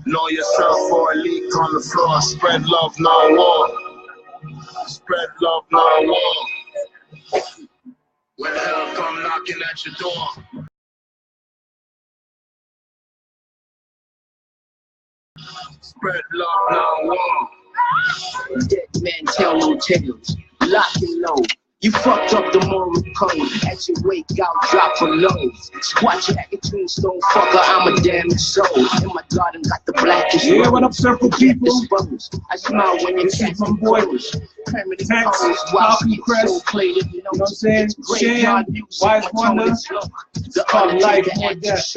Know yourself for a leak on the floor. Spread love, not war. Spread love, not war. When hell come knocking at your door. Spread love, not war. Dead man tell no tales. Lock and load. You fucked up the moral code. At your wake out, drop a load. Squat your at your tombstone, fucker, I'm a damn soul. In my garden got the blackest. Yeah, what up, circle people? I smile when you catch my boy. Tingz, Falcon Crest, you know what I'm saying? Sham, Wise Wonder, the called Life More Death.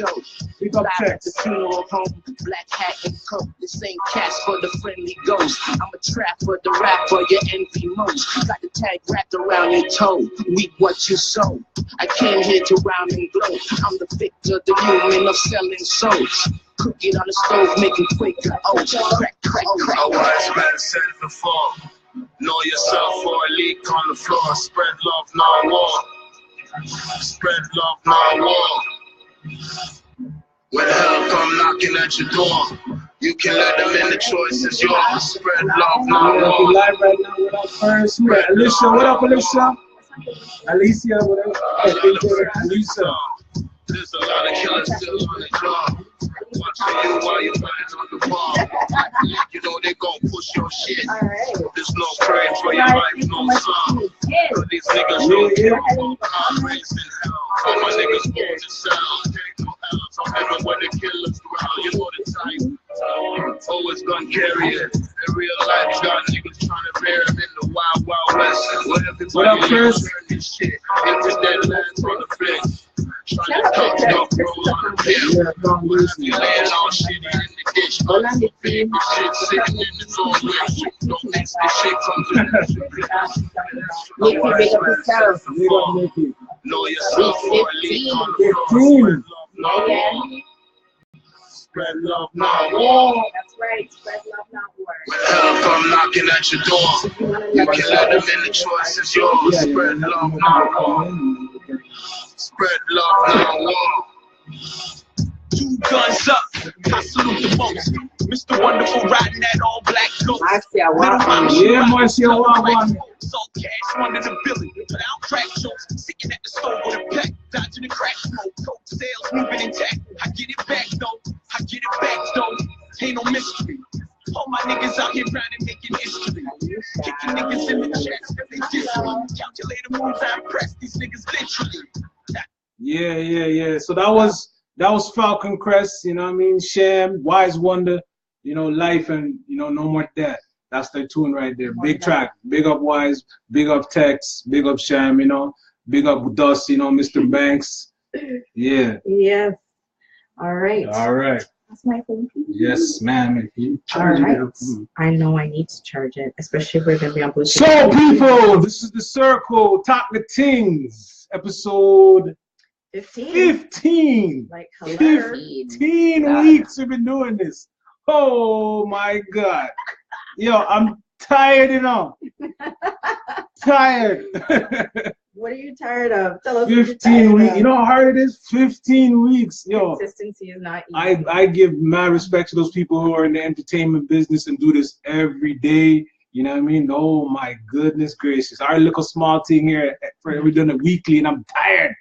Big up Tingz. The funeral home, black hat and coat. This ain't cast for the friendly ghost. I'm a trapper, the rapper you envy most. Got the tag wrapped around your toe. Reap what you sow. I came here to rhyme and glow. I'm the victor, the human of selling souls. Cook it on the stove, making Quaker oats. Crack, crack, crack. A wise man said it before. Know yourself for a leak on the floor. Spread love, not war. Spread love, not war. When hell come knocking at your door, you can let them in, the choice is yours. Spread love, not war. We live right now with our first man. Alicia, what up, Alicia? Alicia, whatever. Alicia. There's a lot of killers still on the job. Watching you while your mind's on the wall. You know they gon' push your shit. There's no prayer for your life, no song. Cause these niggas don't care about comrades in hell. All my niggas born to sell. Take no L's. I'm everywhere the killers growl. You know the type. Always gun carrier. In real life, got niggas trying to bear him in the wild, wild west. Where everybody turn this shit into dead lands on the flesh. Trying to talk stuff, roll on the pill. You laying all shitty in the dish. Baby shit sitting in the toilet. Don't mix this shit, come to the know yourself for a leak on the floor. Spread love, not war. That's right, spread love, not war. When hell come knocking at your door, you can let them in, the choice is yours. Spread love, not war. Spread love, not war. 2 guns up, I salute the most. Mr. Wonderful riding that all black ghost. Yeah, Marcia, one. Salt cash, one in the building. Without crack jokes, sitting at the store with a pack, dodging the crack smoke. Coke sales moving intact. I get it back though. I get it back though. Ain't no mystery. All my niggas out here grinding, making history. Kicking niggas in the chest if they diss me. Calculator moves, I impress these niggas literally. Yeah. So that was Falcon Crest, you know what I mean? Sham, Wise Wonder, you know, Life, and you know, No More Death. That's their tune right there. Big track. Big up Wise, big up Tex, big up Sham, you know, big up Dust, you know, Mr. Banks. Yeah. Yes. All right. That's my phone. Yes, ma'am. All right. I know I need to charge it, especially if we're going to be on Bluetooth. So, people, this is The Circle, Talk the Tingz, episode 15. Like, hello. 15 weeks we've been doing this. Oh, my God. Yo, I'm tired, you know. Tired. What are you tired of? Tell us 15 weeks. You know how hard it is? 15 weeks. Yo, consistency is not easy. I give mad respect to those people who are in the entertainment business and do this every day. You know what I mean? Oh my goodness gracious. Our little small thing here, we're doing it weekly and I'm tired.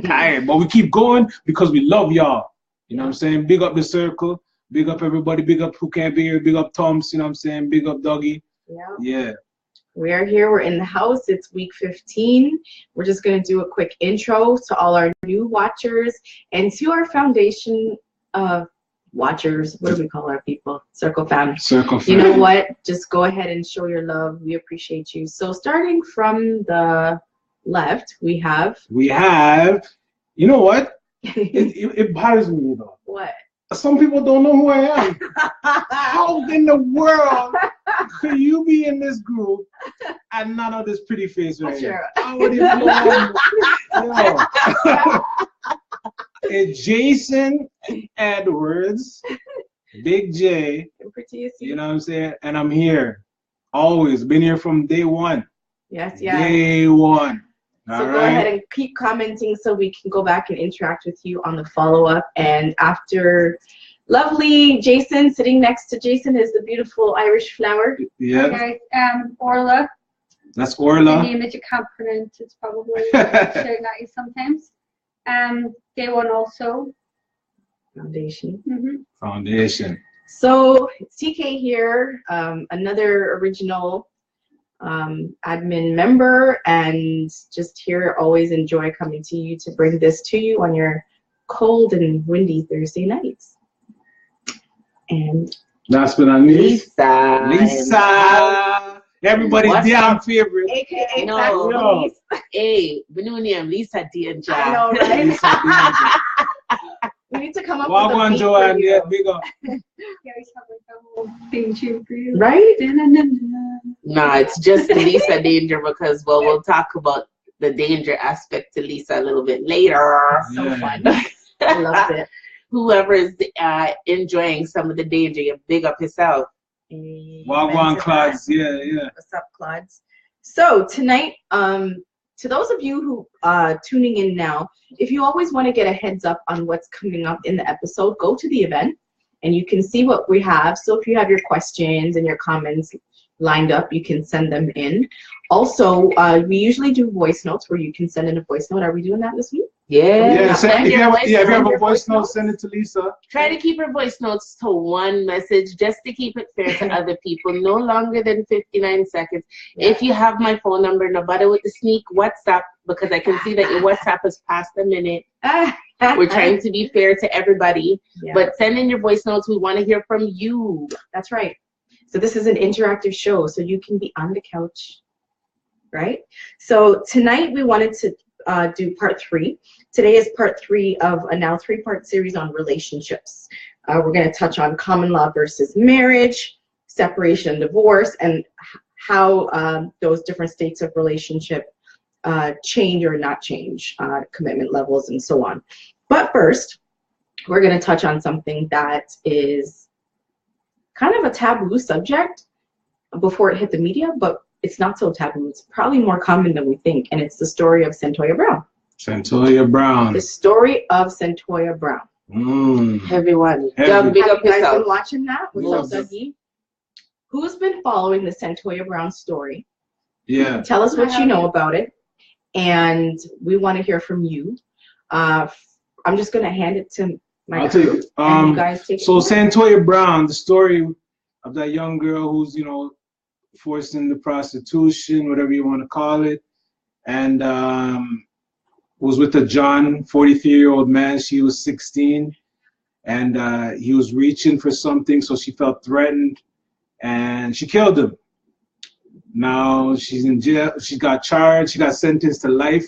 Tired. But we keep going because we love y'all. You know what I'm saying? Big up The Circle. Big up everybody. Big up who can't be here. Big up Toms. You know what I'm saying? Big up Dougie. Yeah. We are here. We're in the house. It's week 15. We're just going to do a quick intro to all our new watchers and to our foundation of watchers. What do we call our people? Circle fam. Circle fam. You know what? Just go ahead and show your love. We appreciate you. So starting from the left, we have. You know what? it bothers me though. What? Some people don't know who I am. How in the world could you be in this group and none of this pretty face right here? I would even know. It's Jason Edwards, Big J. You know what I'm saying? And I'm here. Always been here from day one. Yes. Day one. So go ahead and keep commenting so we can go back and interact with you on the follow-up. And after Lovely Jason. Sitting next to Jason is the beautiful Irish flower. Yeah. Okay, Orla. That's The Orla. name that you can't pronounce. It's probably shouting at you sometimes. Day one also. Foundation. Foundation. So it's TK here, another original admin member, and just here always enjoy coming to you to bring this to you on your cold and windy Thursday nights. And last but not least, Lisa. Lisa. Everybody's What's damn favorite. AKA No. Back Police. Hey, we know name Lisa Danger. I know, right? Lisa We need to come up Walk with a on, beat for Joanne. you. Yeah, big up. Yeah, we have like a whole theme tune for you. Right? No, it's just Lisa Danger because, well, we'll talk about the danger aspect to Lisa a little bit later. So Yeah. fun. I love it. Whoever is enjoying some of the danger, you big up yourself. Walk on, Clods. Yeah, yeah. What's up, Clods? So tonight, to those of you who tuning in now, if you always want to get a heads up on what's coming up in the episode, go to the event and you can see what we have. So if you have your questions and your comments lined up, you can send them in. Also, we usually do voice notes where you can send in a voice note. Are we doing that this week? Yeah. Yeah, Send if you your have, voice if you have note. a voice note, send it to Lisa. Try to keep your voice notes to one message just to keep it fair to other people. No longer than 59 seconds. Yeah. If you have my phone number, no bother with the sneak WhatsApp because I can see that your WhatsApp has passed a minute. We're trying to be fair to everybody. Yeah. But send in your voice notes. We want to hear from you. That's right. So this is an interactive show, so you can be on the couch, right? So tonight we wanted to do part 3. Today is part 3 of a now 3-part series on relationships. We're going to touch on common law versus marriage, separation and divorce, and how those different states of relationship change or not change, commitment levels and so on. But first, we're going to touch on something that is kind of a taboo subject before it hit the media, but it's not so taboo. It's probably more common than we think, and it's the story of Cyntoia Brown. Cyntoia Brown. The story of Cyntoia Brown. Everyone. Heavy. Doug, big Have up you guys been yourself. watching that? What's up, Yes. Dougie? Who's been following the Cyntoia Brown story? Yeah. Tell us what you know about it, and we want to hear from you. I'm just going to hand it to my I'll take crew, it. and you guys take So it. Cyntoia Brown, the story of that young girl who's, you know, forced into prostitution, whatever you want to call it, and was with a John, 43-year-old man. She was 16, and he was reaching for something, so she felt threatened, and she killed him. Now she's in jail. She got charged. She got sentenced to life,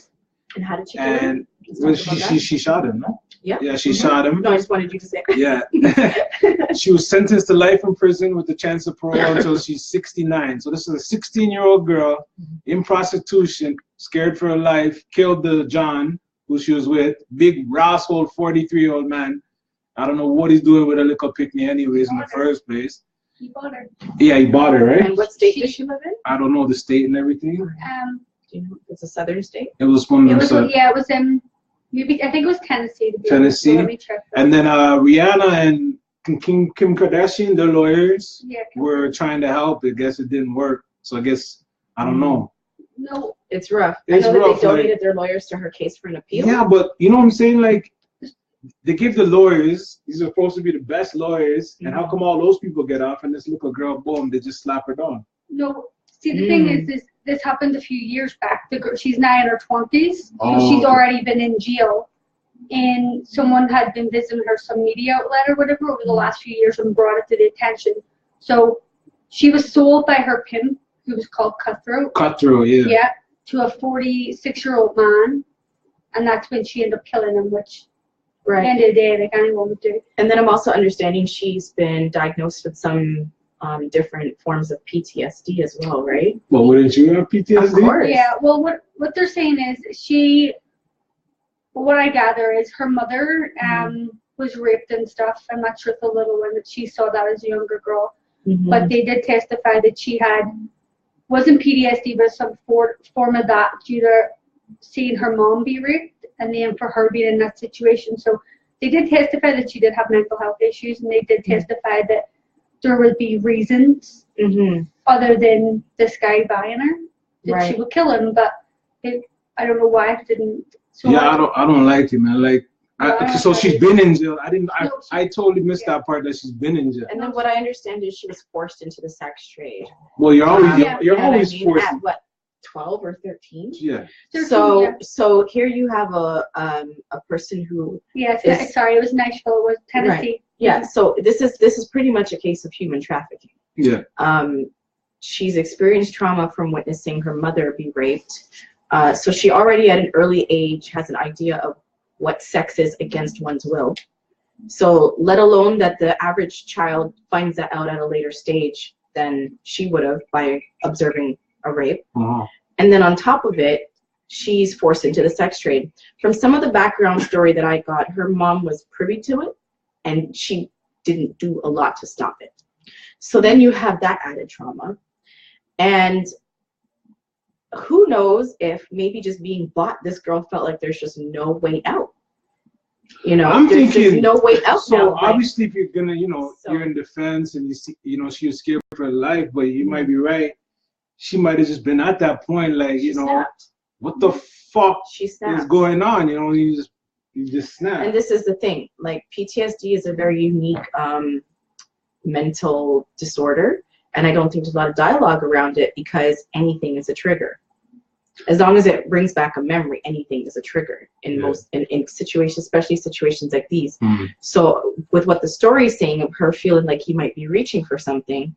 And how did she kill him? and Let's well, talk about that. she shot him, no? Yeah. Yeah, she shot him. No, I just wanted you to say it. Yeah. She was sentenced to life in prison with the chance of parole until she's 69. So this is a 16-year-old girl in prostitution, scared for her life, killed the John, who she was with, big, rascal, 43-year-old man. I don't know what he's doing with a little picnic anyways in the first place. He bought her. Yeah, he bought her, right? And what state does she live in? I don't know the state and everything. Do you know? It's a southern state. It was one It of was, them. yeah, it was in, maybe, I think it was Tennessee. To be Tennessee? honest, so let me check that. And then Rihanna and Kim Kardashian, the lawyers, Yeah, were trying to help. I guess it didn't work. So I guess, I don't know. no, It's rough. It's I know rough, that they like- donated their lawyers to her case for an appeal. Yeah, but you know what I'm saying? Like, they give the lawyers, these are supposed to be the best lawyers, and how come all those people get off and this little girl, boom, they just slap her down? no. See, the thing is, this happened a few years back. The girl, she's now in her 20s, so Oh, she's okay. already been in jail. And someone had been visiting her, some media outlet or whatever, over the last few years and brought it to the attention. So she was sold by her pimp, who was called Cutthroat, Cutthroat, yeah. yeah, to a 46-year-old man. And that's when she ended up killing him, which at the Right. end of the day, like anyone would do. And then I'm also understanding she's been diagnosed with some different forms of PTSD as well, right? Well, wouldn't you have PTSD? Of course. Yeah, well, what they're saying is what I gather is her mother was raped and stuff. I'm not sure if the little one that she saw that as a younger girl, Mhm. but they did testify that she wasn't PTSD, but some form of that due to seeing her mom be raped and then for her being in that situation. So they did testify that she did have mental health issues, and they did testify that there would be reasons other than this guy buying her that she would kill him. But I don't know why it didn't. So yeah, I don't like it, man. Like, so she's been in jail. I totally missed that part that she's been in jail. And then what I understand is she was forced into the sex trade. Well, you're always forced. At what, 12 or 13? Yeah. 13, so here you have a person who. Sorry, it was Nashville. It was Tennessee. Right. Yeah. So this is pretty much a case of human trafficking. Yeah. She's experienced trauma from witnessing her mother be raped. So she already at an early age has an idea of what sex is against one's will. So let alone that the average child finds that out at a later stage than she would have by observing a rape. And then on top of it, she's forced into the sex trade. From some of the background story that I got, her mom was privy to it and she didn't do a lot to stop it. So then you have that added trauma. And who knows if maybe just being bought, this girl felt like there's just no way out. You know, I'm there's thinking, just no way out. So now. obviously, if you're gonna, you're in defense and you see, she was scared for her life, but you might be right. She might have just been at that point, like, what the fuck is going on? You just snap. And this is the thing, like PTSD is a very unique mental disorder. And I don't think there's a lot of dialogue around it because anything is a trigger. As long as it brings back a memory, anything is a trigger in most in situations, especially situations like these. So with what the story is saying of her feeling like he might be reaching for something,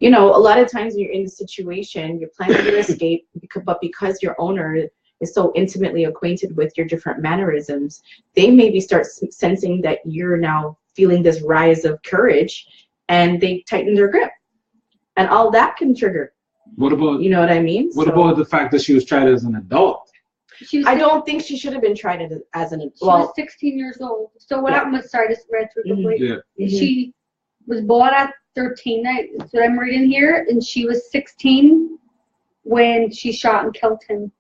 a lot of times when you're in the situation, you're planning to escape, but because your owner is so intimately acquainted with your different mannerisms, they maybe start sensing that you're now feeling this rise of courage, and they tighten their grip. And all that can trigger. What about, you know what I mean? What about the fact that she was tried as an adult? I don't think she should have been tried as an adult. She was 16 years old. So what happened was, sorry, just read through quickly. She was bought at 13. That's what I'm reading here. And she was 16 when she shot and killed him.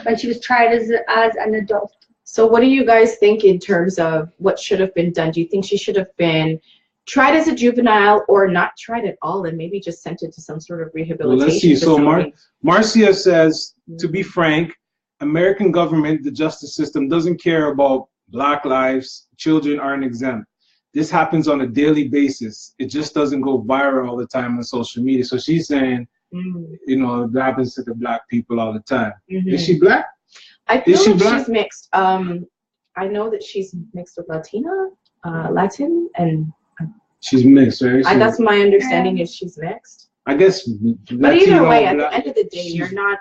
And she was tried as an adult. So what do you guys think in terms of what should have been done? Do you think she should have been tried as a juvenile or not tried at all and maybe just sent it to some sort of rehabilitation? Well, let's see. So Marcia says, to be frank, American government, the justice system doesn't care about Black lives. Children aren't exempt. This happens on a daily basis. It just doesn't go viral all the time on social media. So she's saying, it happens to the Black people all the time. Is she Black? I feel like she's mixed. I know that she's mixed with Latin, and she's mixed, right? That's my understanding is she's mixed. I guess. But either way, at the end of the day, you're not.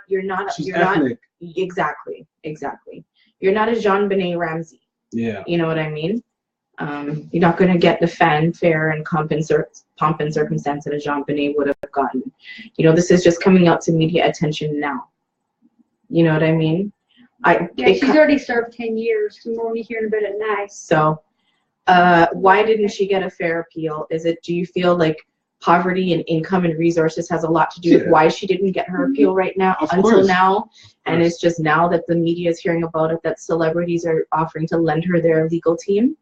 She's you're ethnic. Not exactly. You're not a Jean-Benet Ramsey. Yeah. You know what I mean? You're not going to get the fanfare and pomp and circumstance that a Jean-Benet would have gotten. This is just coming out to media attention now. You know what I mean? She's already served 10 years. So we're only hearing about it now. So. Why didn't she get a fair appeal? Do you feel like poverty and income and resources has a lot to do with why she didn't get her appeal right now until now? And it's just now that the media is hearing about it that celebrities are offering to lend her their legal team.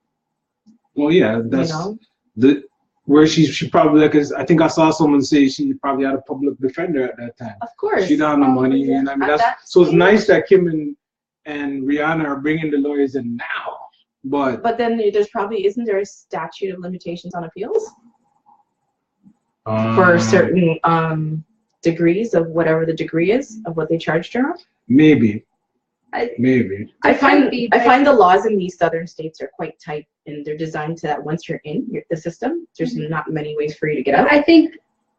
Well, yeah, that's where she probably, because I think I saw someone say she probably had a public defender at that time. Of course. She didn't have the money, and I mean so it's nice that Kim and Rihanna are bringing the lawyers in now. But then isn't there a statute of limitations on appeals for certain degrees of whatever the degree is of what they charged her on? Maybe. I find the laws in these southern states are quite tight, and they're designed to that once you're in the system, there's not many ways for you to get out. I think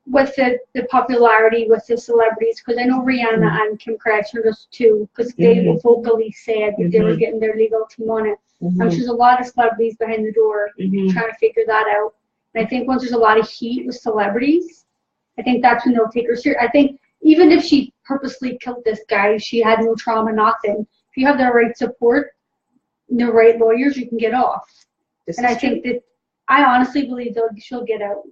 with the popularity with the celebrities, because I know Rihanna and Kim Kardashian was too, because they vocally said that they were getting their legal team on it. There's a lot of celebrities behind the door trying to figure that out. And I think once there's a lot of heat with celebrities, I think that's when they'll take her serious. I think even if she purposely killed this guy, she had no trauma, nothing. If you have the right support, the right lawyers, you can get off. I think that I honestly believe she'll get out.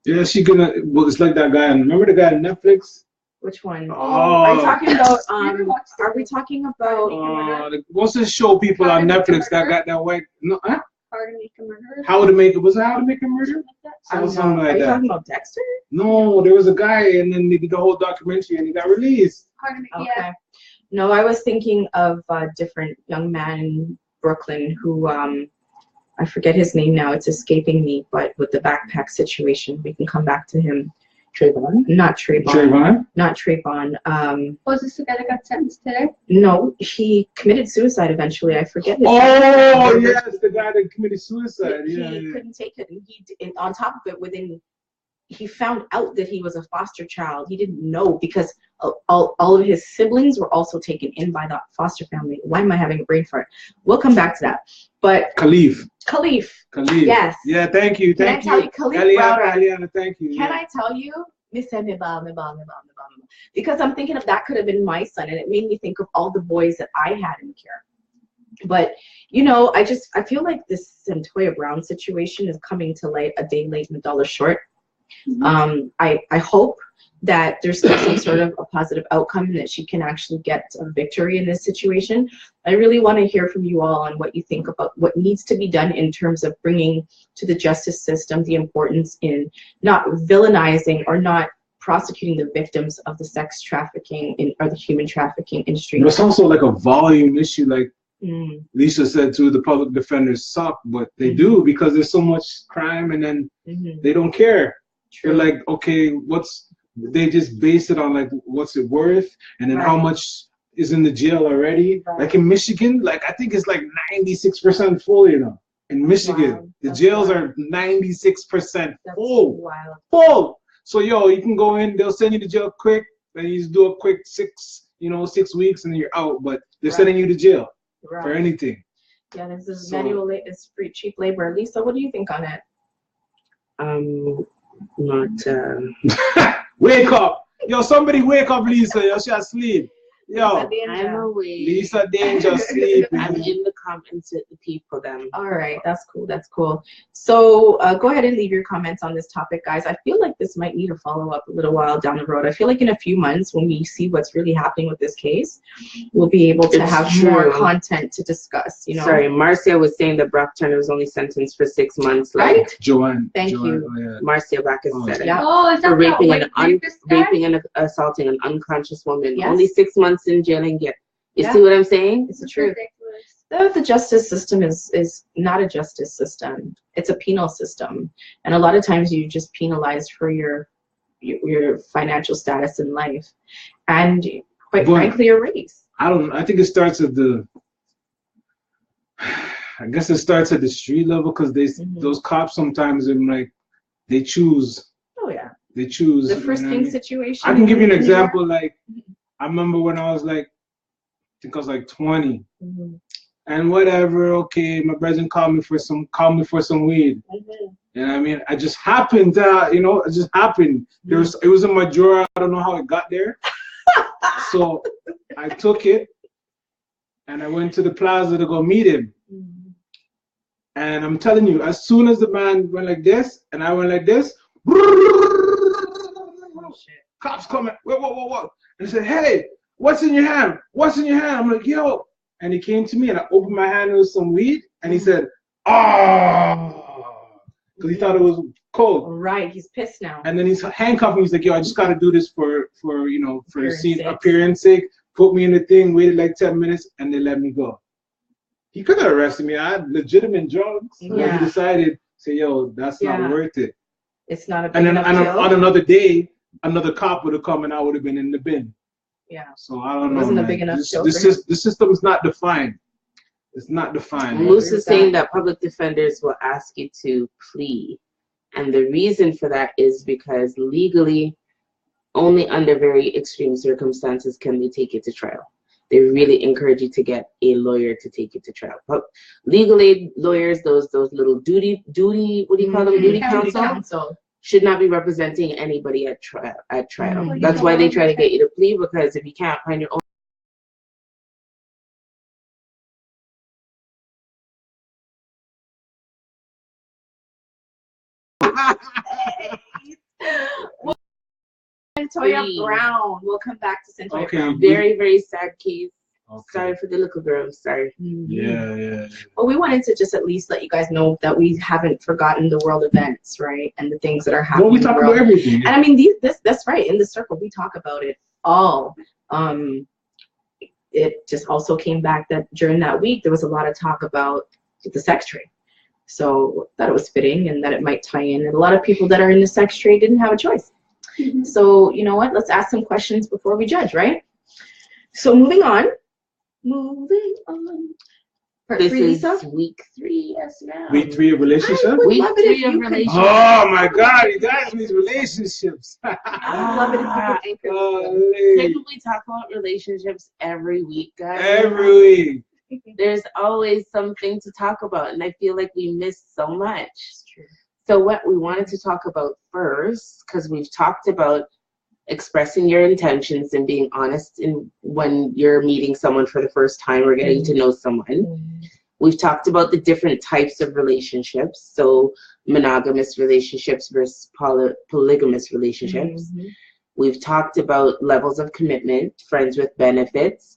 Yeah, she's gonna. Well, it's like that guy. Remember the guy on Netflix Which one? Oh. Are you talking about? Never watched it. Are we talking about? What's this show people on Netflix that got that white? No, huh? How to Make a Murderer. How to Make it? Was it How to Make a Murder? I don't know. Something like Are you that. talking about Dexter? No, there was a guy, and then they did the whole documentary, and he got released. How to Make, Okay. yeah. No, I was thinking of a different young man in Brooklyn who I forget his name now. It's escaping me. But with the backpack situation, we can come back to him. Trayvon? Not Trayvon. Trayvon? Not Trayvon. Was this the guy that got sentenced today? No, he committed suicide eventually. I forget his Oh, name. yes, the guy that committed suicide. He Yeah. couldn't take it, and on top of it, he found out that he was a foster child. He didn't know because all of his siblings were also taken in by the foster family. Why am I having a brain fart? We'll come back to that. But Khalif. Yes. Yeah, thank you. Can I Thank tell you. you, Khalif Eliana, Browder, Eliana, thank you. can I tell you, because I'm thinking of that could have been my son, and it made me think of all the boys that I had in care. But you know, I feel like this Cyntoia Brown situation is coming to light a day late and a dollar short. I hope that there's still some sort of a positive outcome and that she can actually get a victory in this situation. I really want to hear from you all on what you think about what needs to be done in terms of bringing to the justice system the importance in not villainizing or not prosecuting the victims of the sex trafficking or the human trafficking industry. But it's also like a volume issue, like Lisa said too, the public defenders suck, but they do because there's so much crime and then they don't care. They're like, okay, they just base it on like what's it worth and then how much is in the jail already. Like in Michigan, like I think it's like 96% full, you know. In Michigan, the jails are 96% full. Full. So yo, you can go in, they'll send you to jail quick, then you just do a quick 6 weeks and then you're out. But they're sending you to jail for anything. Yeah, this is manual, it's free cheap labor. Lisa, what do you think on it? Wake up. Yo, somebody wake up, Lisa. Yo, she asleep. Yo, I'm awake. Lisa Danger sleep. I'm in the comments with the people then. All right, that's cool. That's cool. So go ahead and leave your comments on this topic, guys. I feel like this might need a follow-up a little while down the road. I feel like in a few months when we see what's really happening with this case, we'll be able to have more content to discuss, you know. Sorry, Marcia was saying that Brock Turner was only sentenced for 6 months. Right? Joanne. Thank you. Oh, yeah. Marcia Backus said it. Yeah. Oh, is that For that raping and assaulting an unconscious woman. Yes. Only 6 months in jail and get. You see what I'm saying? It's the truth. Ridiculous. The justice system is not a justice system. It's a penal system. And a lot of times you just penalize for your financial status in life. And quite frankly, your race. I think it starts at I guess it starts at the street level because those cops sometimes are like, they choose. Oh yeah. They choose. The frisking situation. I can give you an example. Like, I remember when I was like, I think I was like 20, and whatever. Okay, my brother called me for some weed. And I mean, I just happened to, it just happened. It was in my drawer. I don't know how it got there. So I took it, and I went to the plaza to go meet him. And I'm telling you, as soon as the man went like this, and I went like this, cops coming. Whoa. And he said, hey, what's in your hand? What's in your hand? I'm like, yo. And he came to me, and I opened my hand with some weed, and he said, because he thought it was cold. Right, he's pissed now. And then he's handcuffed me. He's like, yo, I just got to do this for the scene, sake. appearance sake. Put me in the thing, waited like 10 minutes, and they let me go. He could have arrested me. I had legitimate drugs. But he decided, say, yo, that's not worth it. It's not a big And then enough on another day, another cop would have come and I would have been in the bin. Yeah. So I don't know. It wasn't a man. big enough deal The for him. system is not defined. It's not defined. Moose is saying that public defenders will ask you to plea. And the reason for that is because legally, only under very extreme circumstances can they take it to trial. They really encourage you to get a lawyer to take it to trial. But legal aid lawyers, those little duty, what do you call them? Duty counsel, should not be representing anybody at trial. That's why they try to get you to plea, because if you can't find your own. Cyntoia free. Brown. We'll come back to Cyntoia Okay. Brown. Very, very sad case. Okay. Sorry for the little girl. Sorry. Yeah. But we wanted to just at least let you guys know that we haven't forgotten the world events, right? And the things that are happening. Well, we talk in the world. about everything. And I mean, that's right. In the circle, we talk about it all. It just also came back that during that week, there was a lot of talk about the sex trade. So that it was fitting and that it might tie in. And a lot of people that are in the sex trade didn't have a choice. So you know what? Let's ask some questions before we judge, right? So moving on. Part This 3, is Lisa. week 3, yes, now. Week 3 of relationship. would Week love it 3 if of you could- relationship. Oh my God, you guys, these relationships. I would love it if you could anchor this. Holy. Couldn't we talk about relationships every week, guys? Every week. There's always something to talk about, and I feel like we miss so much. It's true. So what we wanted to talk about first, because we've talked about expressing your intentions and being honest in when you're meeting someone for the first time or getting to know someone. We've talked about the different types of relationships, so monogamous relationships versus polygamous relationships. We've talked about levels of commitment, friends with benefits,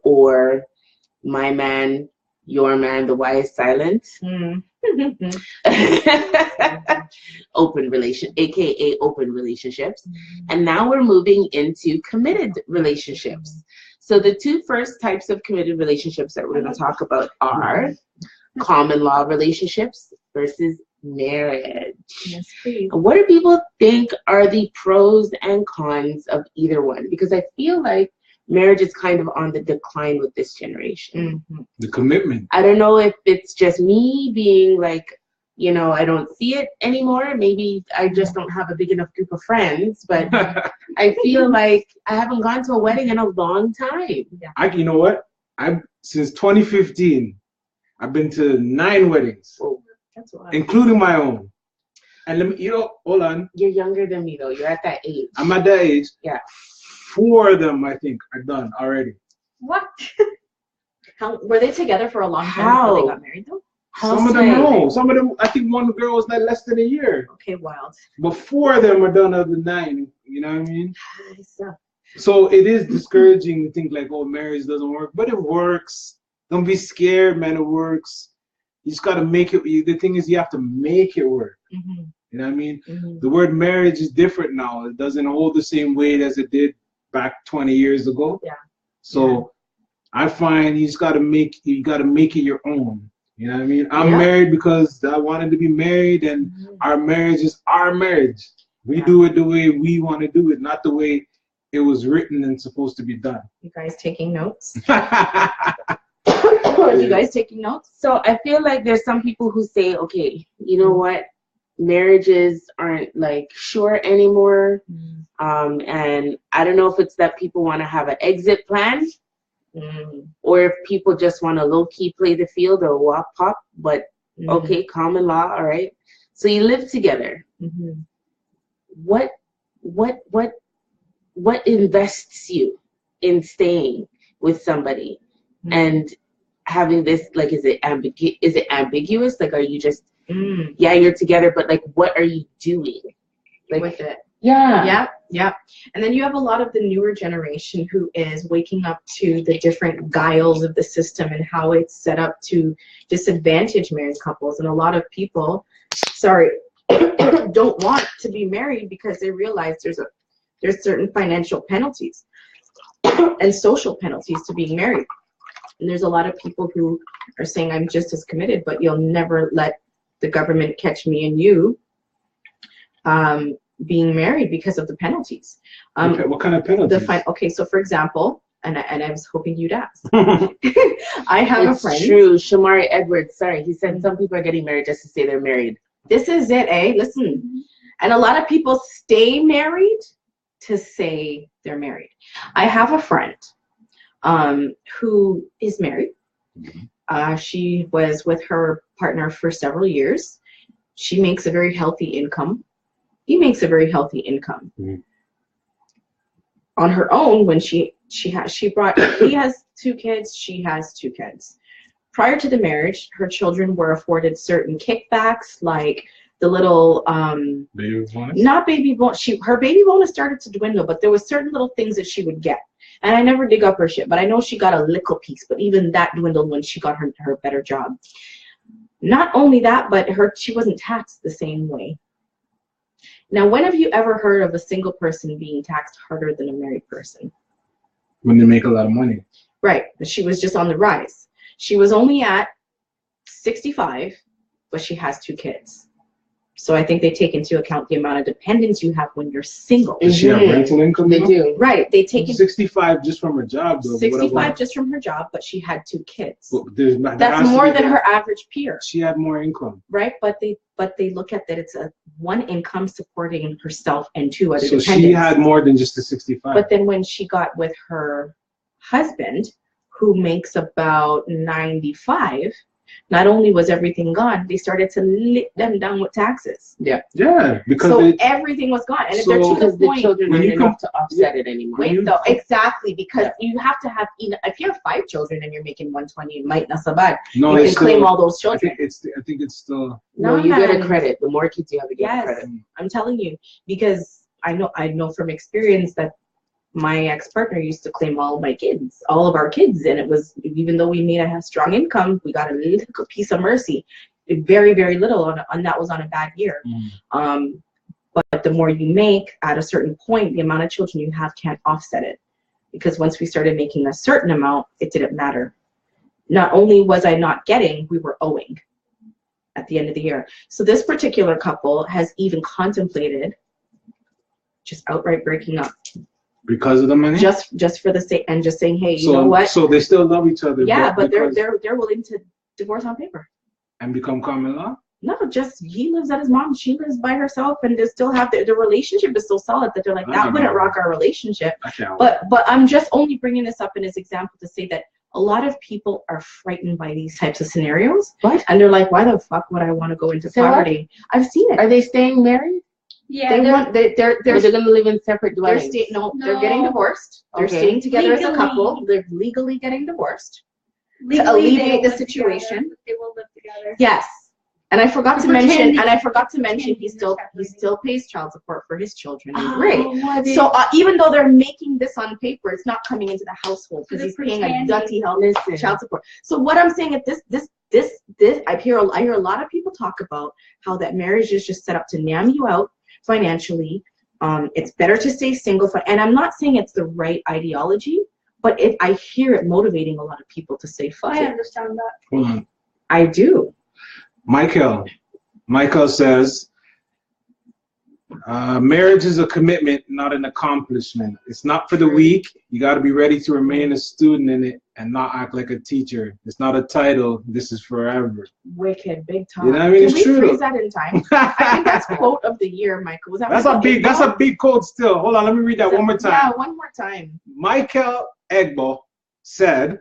or my man, your man, the Y is silent. Open relation, aka open relationships. And now we're moving into committed relationships. So the 2 first types of committed relationships that we're going to talk about are common law relationships versus marriage. Yes, please. What do people think are the pros and cons of either one? Because I feel like marriage is kind of on the decline with this generation. The commitment. I don't know if it's just me being like, you know, I don't see it anymore. Maybe I just don't have a big enough group of friends, but I feel like I haven't gone to a wedding in a long time. You know what? Since 2015, I've been to 9 weddings, That's wild. including my own. And let me, hold on. You're younger than me though. You're at that age. I'm at that age. Yeah. 4 of them, I think, are done already. What? How were they together for a long time How? before they got married though? Some of them, no. Some of them, I think one girl was like less than a year. Okay, wild. But 4 of them are done of the 9. You know what I mean? So, So it is discouraging to think like, oh, marriage doesn't work, but it works. Don't be scared, man. It works. You just gotta make it. The thing is, you have to make it work. You know what I mean? The word marriage is different now. It doesn't hold the same weight as it did back 20 years ago. Yeah. So I find you just gotta make it your own. You know what I mean? I'm married because I wanted to be married, and our marriage is our marriage. We do it the way we want to do it, not the way it was written and supposed to be done. you guys taking notes? You guys taking notes? So I feel like there's some people who say, okay, you know what? Marriages aren't like sure anymore. And I don't know if it's that people want to have an exit plan or if people just want to low-key play the field or walk pop, but okay, common law, all right. So you live together. What invests you in staying with somebody and having this, like, is it ambiguous? Like, are you just, yeah, you're together, but like, what are you doing? Like, With it. yeah. Yeah. And then you have a lot of the newer generation who is waking up to the different guiles of the system and how it's set up to disadvantage married couples. And a lot of people, don't want to be married because they realize there's certain financial penalties and social penalties to being married. And there's a lot of people who are saying, I'm just as committed, but you'll never let the government catch me and you being married because of the penalties. Okay, what kind of penalties? Okay, so for example, and I was hoping you'd ask. I have a friend. It's true. Shamari Edwards, sorry, he said some people are getting married just to say they're married. This is it, eh? Listen. And a lot of people stay married to say they're married. I have a friend who is married. She was with her partner for several years. She makes a very healthy income. He makes a very healthy income. On her own, when he has 2 kids, she has 2 kids. Prior to the marriage, her children were afforded certain kickbacks like the little Baby bonus? not baby bonus. Her baby bonus started to dwindle, but there was certain little things that she would get. And I never dig up her shit, but I know she got a little piece, but even that dwindled when she got her better job. Not only that, but she wasn't taxed the same way. Now, when have you ever heard of a single person being taxed harder than a married person? When they make a lot of money. Right, but she was just on the rise. She was only at 65, but she has 2 kids. So I think they take into account the amount of dependents you have when you're single. Does she have rental income? They do. Right, they take 65 just from her job, though. 65 just from her job, but she had 2 kids. But That's more than her average peer. She had more income. Right, but they look at that it's a 1 income supporting herself and 2 other So dependents. she had more than just the 65. But then when she got with her husband, who makes about 95, not only was everything gone, they started to lick them down with taxes. Yeah. Yeah, because so everything was gone. And if they're to Because the the children when aren't you enough to offset it anymore. Wait, though, exactly, because you have to have, if you have 5 children and you're making 120, it might not so bad. no, You it's can claim still, all those I children. think it's still. No, you get a man. credit. The more kids you have, you get a Yes, credit. I'm telling you, because I know from experience that my ex-partner used to claim all of our kids, and it was, even though we made a strong income, we got a little piece of mercy, very, very little, and that was on a bad year. But the more you make at a certain point, the amount of children you have can't offset it, because once we started making a certain amount, it didn't matter. Not only was I not getting, we were owing at the end of the year. So this particular couple has even contemplated just outright breaking up. Because of the money? Just for the sake, and just saying, hey, you know what? So they still love each other. Yeah, but because- they're willing to divorce on paper. And become common law? No, just he lives at his mom, she lives by herself, and they still have the relationship is so solid that they're like, that wouldn't rock our relationship. But I'm just only bringing this up in as example to say that a lot of people are frightened by these types of scenarios. What? And they're like, why the fuck would I want to go into poverty? I've seen it. Are they staying married? Yeah, They're gonna live in separate dwellings. They're getting divorced. They're Okay. staying together as a Legally. couple. They're legally getting divorced. legally alleviate they the will live situation. together. They will live together. Yes. And I forgot to Pretending. mention he still pays child support for his children. And Oh, great. what is- So even though they're making this on paper, it's not coming into the household because They're he's paying a pretending. dirty help Listen. child support. So what I'm saying is this I hear a lot of people talk about how that marriage is just set up to nam you out financially. It's better to stay single, and I'm not saying it's the right ideology, but I hear it motivating a lot of people to say fuck I it. understand that. Hold on. I do. Michael says, marriage is a commitment, not an accomplishment. It's not for the weak. You got to be ready to remain a student in it and not act like a teacher. It's not a title. This is forever. Wicked, big time. You know what I mean? Can It's we true. freeze that in time? I think that's quote of the year, Michael. Was that That's Michael a Egbo? big quote still. Hold on, let me read that one more time. Yeah, one more time. Michael Egbo said,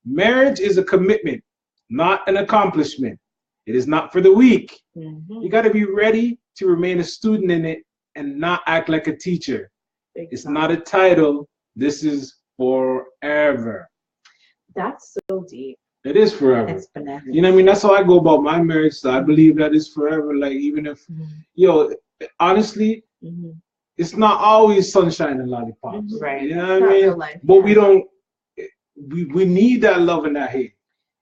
marriage is a commitment, not an accomplishment. It is not for the weak. Mhm. You got to be ready to remain a student in it and not act like a teacher. Big It's time. not a title. This is forever. That's so deep. It is forever. That's bananas. You know what I mean? That's how I go about my marriage. So I believe that it's forever. Like, even if, honestly, it's not always sunshine and lollipops. Mhm. Right. You know It's what I not mean? real life. But we need that love and that hate.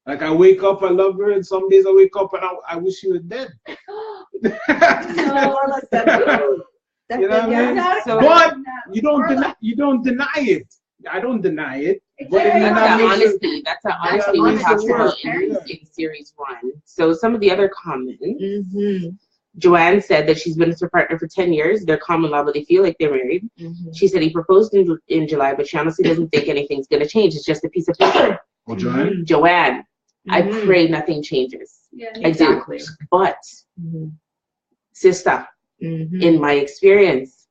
Like, I wake up, I love her, and some days I wake up and I wish she was dead. No, that's that. You know what I mean? So- But you don't deny it. I don't deny it. But Exactly. then That's that the makes it- honesty. That's the honesty we honest talked work. about Yeah. in series 1. So some of the other comments. Mm-hmm. Joanne said that she's been with her partner for 10 years. They're common law, but they feel like they're married. Mm-hmm. She said he proposed in July, but she honestly doesn't think anything's going to change. It's just a piece of paper. Well, Joanne? Joanne, I Mhm. pray nothing changes. Yeah. I do. Exactly. But, Mm-hmm. sister, Mm-hmm. in my experience,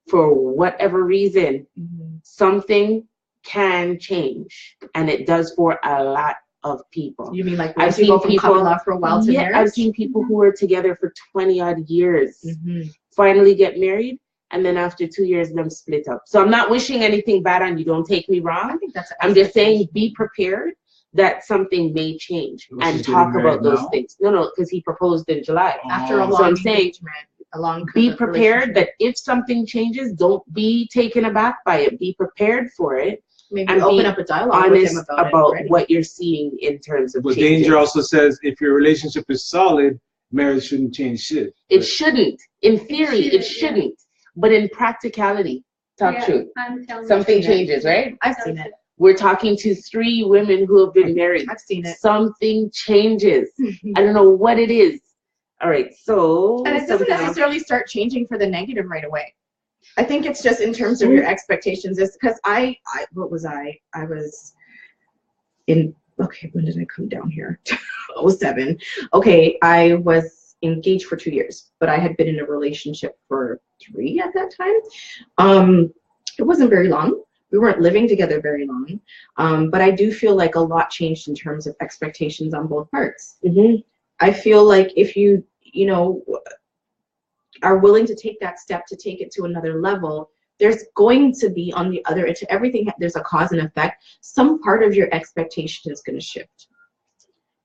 for whatever reason, Mm-hmm. something can change. And it does for a lot of people. You mean like I've once you go seen from common people- law for a while to Yeah, marriage? I've seen people who were together for 20 odd years Mm-hmm. finally get married, and then after 2 years, them split up. So I'm not wishing anything bad on you, don't take me I wrong. think that's. I'm just saying be prepared, that something may change Was and she talk getting about married those now? things. No, because he proposed in July. After a Oh. long So I'm saying, engagement, a long Be relationship. prepared that if something changes, don't be taken aback by it. Be prepared for it. Maybe and open be up a dialogue with him Honest about it. Right? what you're seeing in terms of But changes. Danger also says if your relationship is solid, marriage shouldn't change shit. It shouldn't. In theory, it shouldn't. Yeah. But in practicality, talk Yeah, truth. I'm telling Something you. changes, right? I've seen it. We're talking to 3 women who have been married. I've seen it. Something changes. I don't know what it is. All right, so And it doesn't something else. necessarily start changing for the negative right away. I think it's just in terms of your expectations. It's because what was I? I was in, okay, when did I come down here? 07. Okay, I was engaged for 2 years, but I had been in a relationship for 3 at that time. It wasn't very long. We weren't living together very long. But I do feel like a lot changed in terms of expectations on both parts. Mm-hmm. I feel like if you are willing to take that step to take it to another level, there's going to be on the other end to everything, there's a cause and effect. Some part of your expectation is going to shift.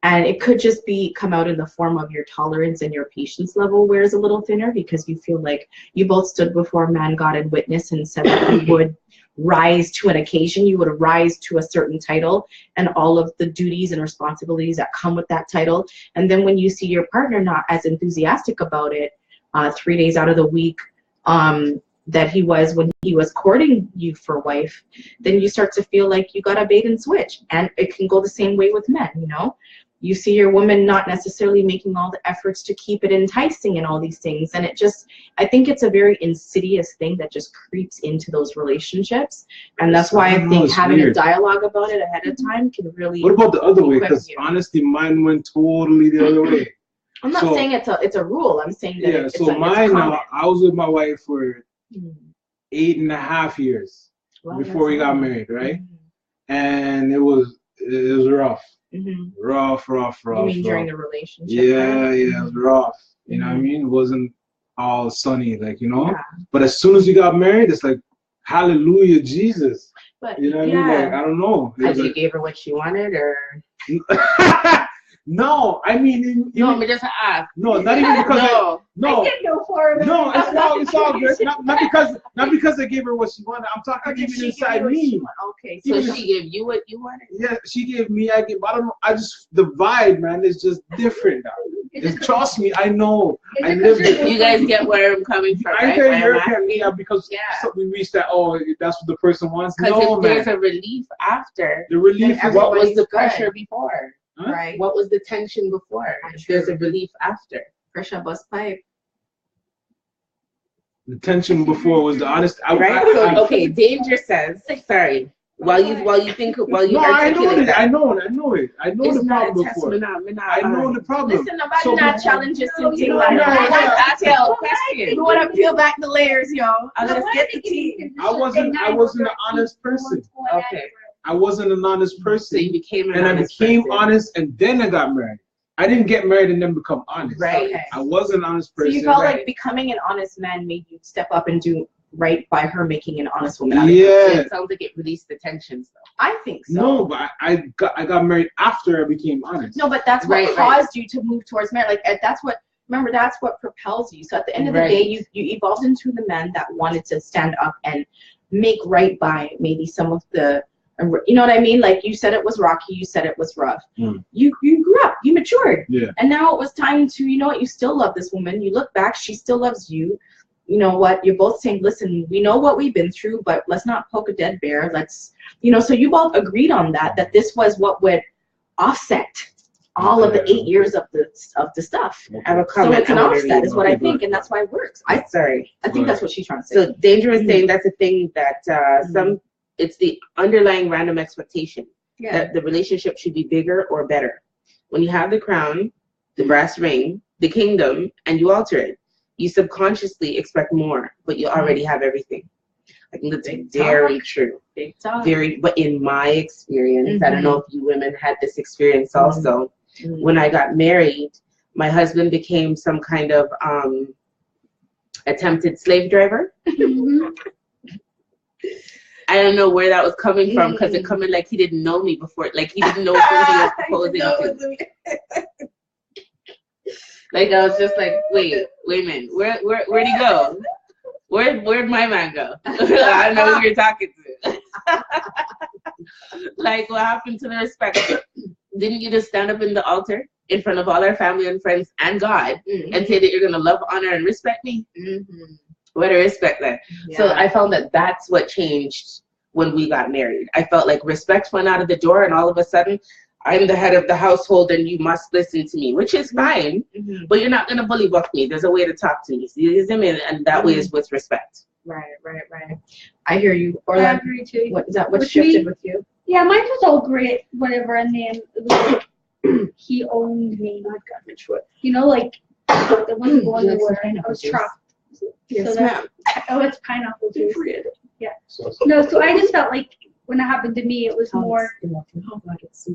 And it could just come out in the form of your tolerance and your patience level wears a little thinner because you feel like you both stood before man, God, and witness and said that you would rise to an occasion, you would rise to a certain title and all of the duties and responsibilities that come with that title. And then when you see your partner not as enthusiastic about it 3 days out of the week that he was when he was courting you for wife, then you start to feel like you got a bait and switch. And it can go the same way with men, You see your woman not necessarily making all the efforts to keep it enticing and all these things. And I think it's a very insidious thing that just creeps into those relationships. And that's why I think having a dialogue about it ahead of time can really. What about the other way? Because honestly, mine went totally the other way. I'm not saying it's a rule. I'm saying that it's mine now, I was with my wife for 8.5 years before we got married, right? And it was rough. Rough. You mean during the relationship? Yeah, it was rough. You know what I mean? It wasn't all sunny, Yeah. But as soon as we got married, it's like, hallelujah, Jesus. But you know what I mean? Like, I don't know. You gave her what she wanted, or? No, I mean, you want me just to ask? No, not even because I didn't know for it. No, it's all good. Not because I gave her what she wanted. I'm talking even inside me. Okay, so she gave you what you wanted. Yeah, she gave me. I don't know. The vibe, man, is just different now. Trust me, I know. I live it. You guys get where I'm coming from, I get your opinion because we reached that. Oh, that's what the person wants. Because if there's a relief after, the relief. What was the pressure before? Huh? Right. What was the tension before? There's a relief after. Pressure bust pipe. The tension before was the honest. Okay, Danger says. Sorry. While you articulate that. I know it. I know the problem before. I know the problem. Listen, nobody not challenges Cyntoia. Question. You want to peel back the layers, yo. Let's get the tea. I wasn't an honest person. Okay. I wasn't an honest person. So you became I became honest, and then I got married. I didn't get married and then become honest. Right. Okay. I was an honest person. So you felt like becoming an honest man made you step up and do right by her making an honest woman out of her. Yeah. It sounds like it released the tensions, though. I think so. No, but I got married after I became honest. No, but that's what caused you to move towards marriage. Like that's what propels you. So at the end of the day, you evolved into the man that wanted to stand up and make right by maybe some of the. You know what I mean? Like you said it was rocky, you said it was rough. You grew up, you matured. Yeah. And now it was time to, you still love this woman. You look back, she still loves you. You know what? You're both saying, listen, we know what we've been through, but let's not poke a dead bear. Let's, so you both agreed on that this was what would offset all of the 8 years of the stuff. I have a comment. So it's an offset is what I think, and that's why it works. I think that's what she's trying to say. So Danger is saying that's a thing that it's the underlying random expectation that the relationship should be bigger or better. When you have the crown, the brass ring, the kingdom, and you alter it, you subconsciously expect more, but you already have everything. I think that's very true. Big talk. But in my experience, I don't know if you women had this experience also. When I got married, my husband became some kind of attempted slave driver. I don't know where that was coming from because it coming like he didn't know me before. Like he didn't know who he was proposing to. Like I was just like, wait a minute, where'd he go? Where'd my man go? I don't know who you're talking to. Like what happened to the respect? Didn't you just stand up in the altar in front of all our family and friends and God and say that you're gonna love, honor, and respect me? Where to respect that? Yeah. So I found that that's what changed when we got married. I felt like respect went out of the door, and all of a sudden, I'm the head of the household, and you must listen to me, which is fine. But you're not gonna bully buck me. There's a way to talk to me. See, and that way is with respect. Right. I hear you. Or I agree too. What is that? What shifted with you? Yeah, mine was all great, whatever, and then it was like, he owned me. Not God, which would. You know, like the one going nowhere. I was trapped. Yes, so ma'am. Oh, it's pineapple juice. Yeah. No, so I just felt like when it happened to me, it was more.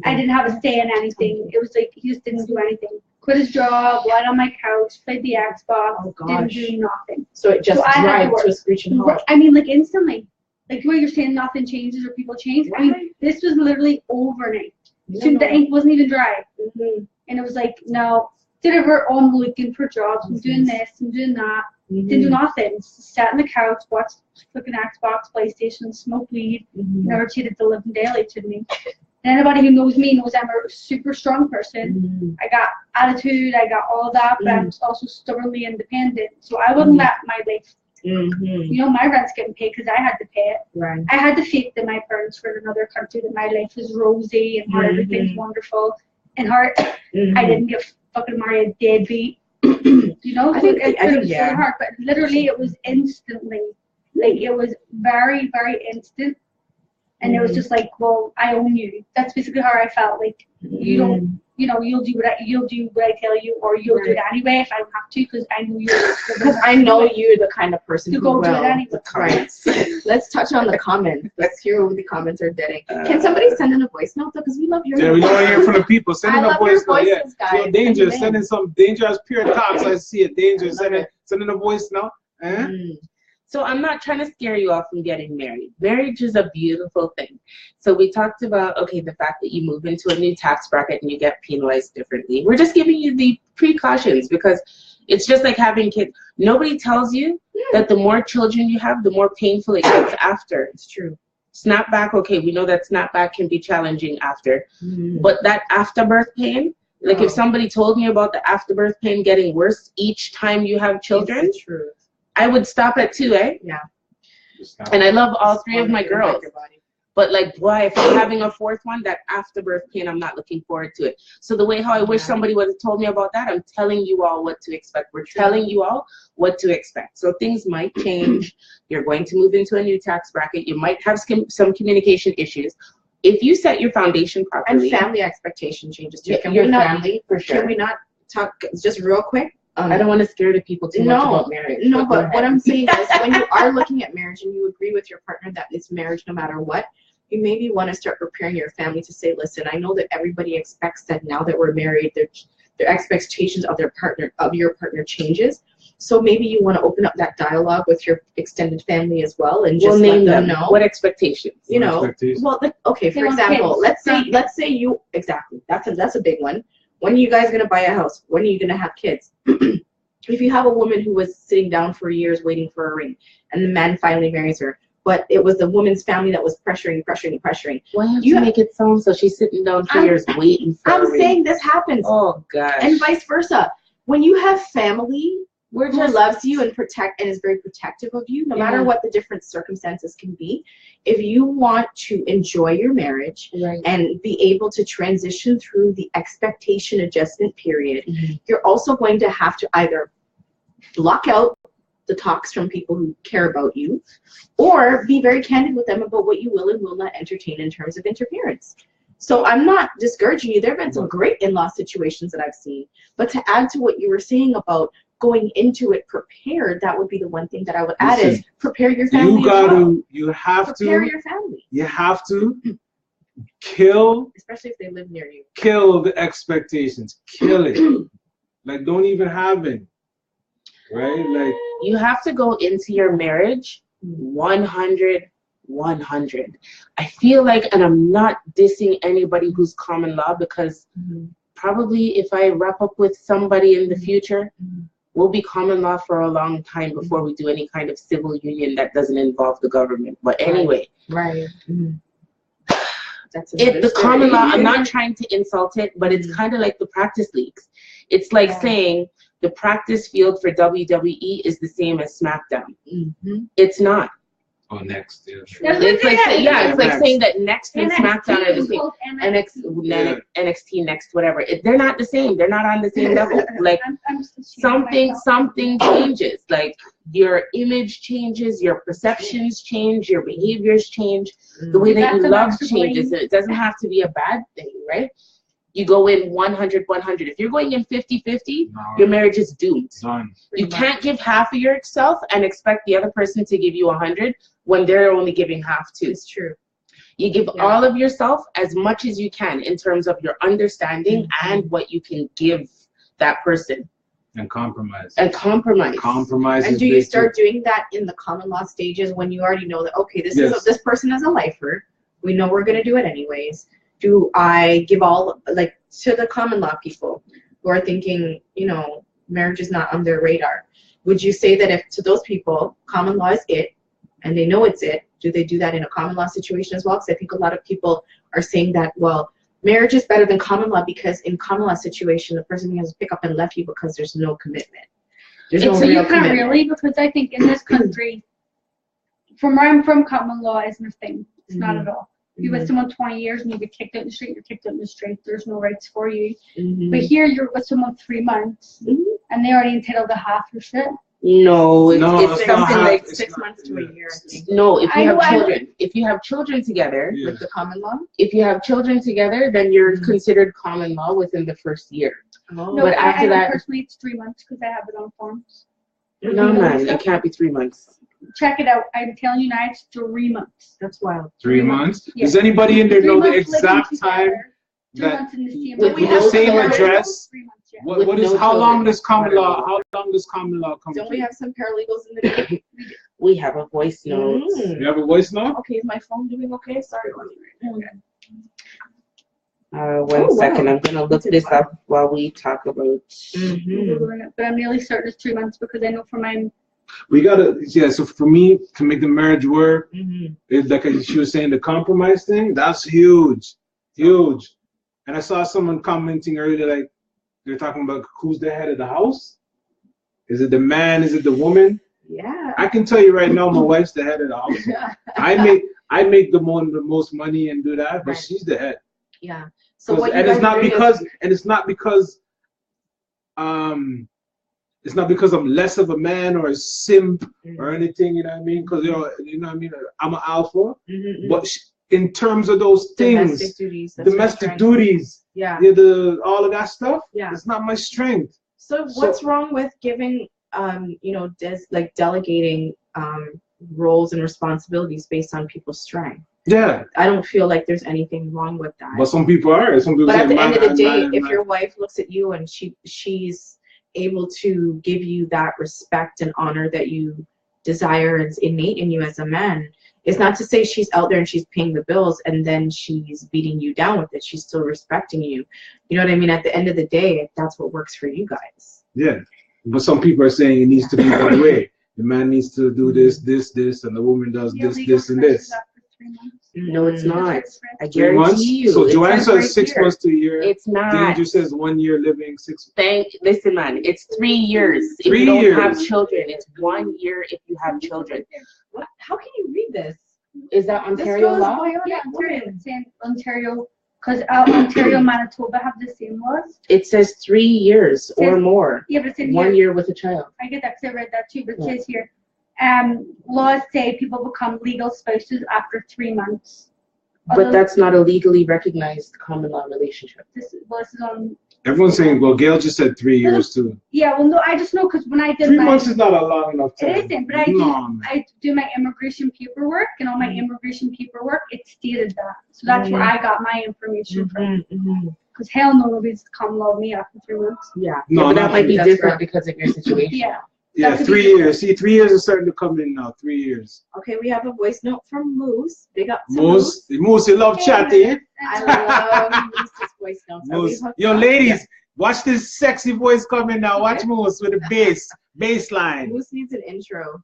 I didn't have a say in anything. It was like he just didn't do anything. Quit his job, lied on my couch, played the Xbox, didn't do nothing. So it just dried to a screeching halt. I mean, like instantly. Like the way you're saying nothing changes or people change. I mean, this was literally overnight. Soon the ink wasn't even dry. And it was like, no, oh, I'm looking for jobs. I'm doing this. I'm doing that. Didn't do nothing. Sat on the couch, watched flipping Xbox, PlayStation, smoked weed. Never cheated the living daylights with me. And anybody who knows me knows I'm a super strong person. I got attitude. I got all that, but I'm also stubbornly independent. So I wouldn't let my life. You know, my rent's getting paid because I had to pay it. Right. I had to fake that my parents were in another country, that my life was rosy and how everything's wonderful. And heart, I didn't get fucking married a deadbeat. You know, so it's really hard. But literally, it was instantly, like it was very, very instant. And it was just like, well, I own you. That's basically how I felt. Like you don't, you know, you'll do what I tell you, or you'll do it anyway if I don't have to, because I know you're. Because I know you're the kind of person to who go will. Do it anyway. Right. Let's touch on the comments. Let's hear what the comments are getting. Can somebody send in a voice note though? Because we love your. Yeah, we want to hear from the people. Send in a voice note. Yeah. Guys. Danger. Send in some dangerous pure talks. I see it. Danger. Send in a voice note. So I'm not trying to scare you off from getting married. Marriage is a beautiful thing. So we talked about, okay, the fact that you move into a new tax bracket and you get penalized differently. We're just giving you the precautions because it's just like having kids. Nobody tells you that the more children you have, the more painful it gets after. It's true. Snapback, okay, we know that snapback can be challenging after. But that afterbirth pain, like if somebody told me about the afterbirth pain getting worse each time you have children, it's true. I would stop at 2, eh? Yeah. And I love all 3 of my girls. But like, boy, if I'm having a 4th one, that afterbirth pain, I'm not looking forward to it. So the way how I wish somebody would have told me about that, I'm telling you all what to expect. We're telling you all what to expect. So things might change. You're going to move into a new tax bracket. You might have some communication issues. If you set your foundation properly. And family expectation changes too. Your family, for sure. Can we not talk just real quick? I don't want to scare the people too much about marriage. No, but what I'm saying is when you are looking at marriage and you agree with your partner that it's marriage no matter what, you maybe want to start preparing your family to say, listen, I know that everybody expects that now that we're married, their expectations of your partner changes. So maybe you want to open up that dialogue with your extended family as well and just let them know. What expectations? You know, well, okay, for example, let's say you, exactly, that's a big one. When are you guys going to buy a house? When are you going to have kids? If you have a woman who was sitting down for years waiting for a ring and the man finally marries her, but it was the woman's family that was pressuring. Why have you make it sound so she's sitting down for years waiting for a ring? I'm saying this happens. Oh, gosh. And vice versa. When you have family who loves you and is very protective of you, no matter what the different circumstances can be, if you want to enjoy your marriage and be able to transition through the expectation adjustment period, you're also going to have to either block out the talks from people who care about you, or be very candid with them about what you will and will not entertain in terms of interference. So I'm not discouraging you. There have been some great in-law situations that I've seen, but to add to what you were saying about going into it prepared, that would be the one thing that I would add is prepare your family. You have to prepare your family. You have to kill, especially if they live near you. Kill the expectations. Kill it. Like don't even have it. Right? Like you have to go into your marriage 100% 100. I feel like, and I'm not dissing anybody who's common law, because probably if I wrap up with somebody in the future, we'll be common law for a long time before we do any kind of civil union that doesn't involve the government. But anyway, right. If the common law, I'm not trying to insult it, but it's kind of like the practice leagues. It's like saying the practice field for WWE is the same as SmackDown. It's not. Oh, next. Yeah. It's like it's like saying that Next and SmackDown are the same. NXT Next, whatever. They're not the same. They're not on the same level. Like something changes. Like your image changes, your perceptions change, your behaviors change, the way that you love changes. It doesn't have to be a bad thing, right? You go in 100, 100. If you're going in 50-50, your marriage is doomed. You can't give half of yourself and expect the other person to give you 100 when they're only giving half too. It's true. You give all of yourself as much as you can in terms of your understanding and what you can give that person. And compromise. And compromise. Compromise. And do you start doing that in the common law stages when you already know that, okay, this person is a lifer. We know we're going to do it anyways. Do I give all, like, to the common law people who are thinking, you know, marriage is not on their radar? Would you say that if to those people, common law is it, and they know it's it, do they do that in a common law situation as well? Because I think a lot of people are saying that, well, marriage is better than common law because in common law situation, the person has to pick up and left you because there's no commitment. There's no so real you can't commitment. really, because I think in this country, from where I'm from, common law isn't a thing. It's not at all. If you with someone 20 years and you get kicked out in the street, you're kicked out in the street. There's no rights for you. But here you're with someone 3 months and they're already entitled to half your shit. No, it's something like 6 months to a year, I think. No, if you have children. If you have children together, With the common law? if you have children together, then you're considered common law within the first year. No, But after that, personally, it's 3 months because I have it on forms. no, man, it can't be 3 months. Check it out. I'm telling you now, it's 3 months. That's wild. 3 months? Yeah. Does anybody in there 3 know the months living exact time together, 3 that months in the same with the same address? 3 months, yeah. What is no how long children. does common law? How long does common law come? Don't we have some paralegals in the group? We have a voice note. You have a voice note? Okay, is my phone doing okay? Sorry. One second, I'm gonna look this up while we talk about. But I'm nearly certain it's 3 months because I know from my. We gotta, so for me to make the marriage work, it's like she was saying, the compromise thing, that's huge. And I saw someone commenting earlier, like they're talking about who's the head of the house. Is it the man? Is it the woman? Yeah. I can tell you right now, my wife's the head of the house. I make the most money and do that, but she's the head. Yeah. So what and it's not because I'm less of a man or a simp or anything, you know what I mean? Because you know what I mean. I'm an alpha, but in terms of those things, domestic duties, all of that stuff, it's not my strength. So what's wrong with giving, delegating roles and responsibilities based on people's strength? Yeah. I don't feel like there's anything wrong with that. But some people are. Some people. But say, at the end of the day, if your wife looks at you and she's able to give you that respect and honor that you desire and is innate in you as a man, it's not to say she's out there and she's paying the bills and then she's beating you down with it. She's still respecting you. You know what I mean? At the end of the day, that's what works for you guys. Yeah. But some people are saying it needs to be one way. The man needs to do this, and the woman does this, and this. No, it's not. I 3 months? guarantee you. So Joanne says right 6 months to a year. It's not. Danger says 1 year living, 6. Listen, man, it's 3 years if you don't have children. It's 1 year if you have children. What? How can you read this? Is that Ontario law? Yeah, Ontario. It's in Ontario, because Ontario and Manitoba have the same laws. It says 3 years or more. Yeah, but it's in 1 year with a child. I get that because I read that too, but it says here, laws say people become legal spouses after 3 months. But that's not a legally recognized common law relationship. This is on. Everyone's saying, well, Gail just said 3 years too. Yeah, well, no, I just know because when I did 3 months is not a long enough time. It isn't, but I do my immigration paperwork, and on my immigration paperwork, it stated that. So that's where I got my information from. Because hell no, nobody's common law me after 3 months. Yeah, but that might be different because of your situation. Yeah. Yeah, That could 3 be- years. See, 3 years is starting to come in now. 3 years. Okay, we have a voice note from Moose. Big up to Moose, you love chatting. I love Moose's voice notes. Are we Moose. hooked Yo, up? ladies, watch this sexy voice coming now. Watch Moose with the bass line. Moose needs an intro.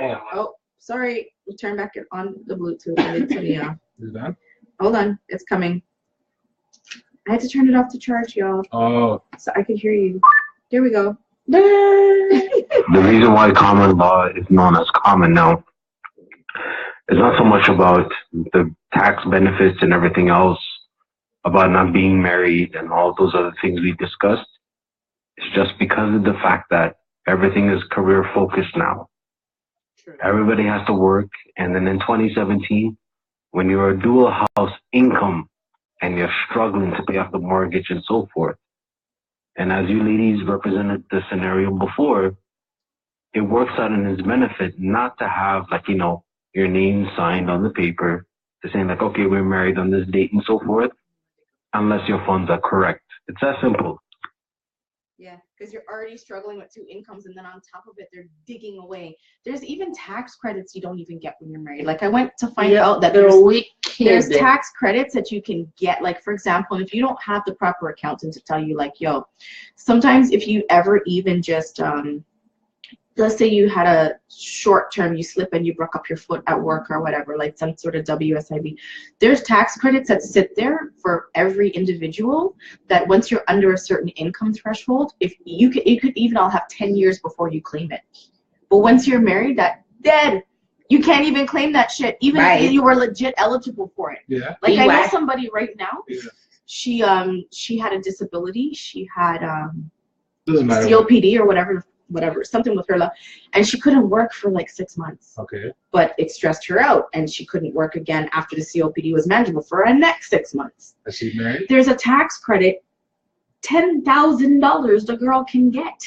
Oh, Oh, sorry. We'll turn back it on the Bluetooth. is that? Hold on. It's coming. I had to turn it off to charge, y'all, Oh, so I could hear you. There we go. The reason why common law is known as common now is not so much about the tax benefits and everything else, about not being married and all those other things we discussed. It's just because of the fact that everything is career focused now. Everybody has to work, and then in 2017, when you're a dual house income and you're struggling to pay off the mortgage and so forth, and as you ladies represented the scenario before, it works out in his benefit not to have, like, you know, your name signed on the paper to saying like, okay, we're married on this date and so forth, unless your funds are correct. It's that simple. Yeah, because you're already struggling with 2 incomes, and then on top of it, they're digging away. There's even tax credits you don't even get when you're married. Like, I went to find out that there's tax credits that you can get. Like, for example, if you don't have the proper accountant to tell you, like, yo, sometimes if you ever even just, let's say you had a short term, you slip and you broke up your foot at work or whatever, like some sort of WSIB. There's tax credits that sit there for every individual that once you're under a certain income threshold, if you could even all have 10 years before you claim it. But once you're married, that dead. You can't even claim that shit, even if you were legit eligible for it. yeah. Like, I know somebody right now. Yeah. She had a disability. She had Doesn't matter. COPD or whatever, something with her lung, and she couldn't work for like 6 months. Okay. But it stressed her out, and she couldn't work again after the COPD was manageable for her next 6 months. Is she married? There's a tax credit, $10,000 the girl can get.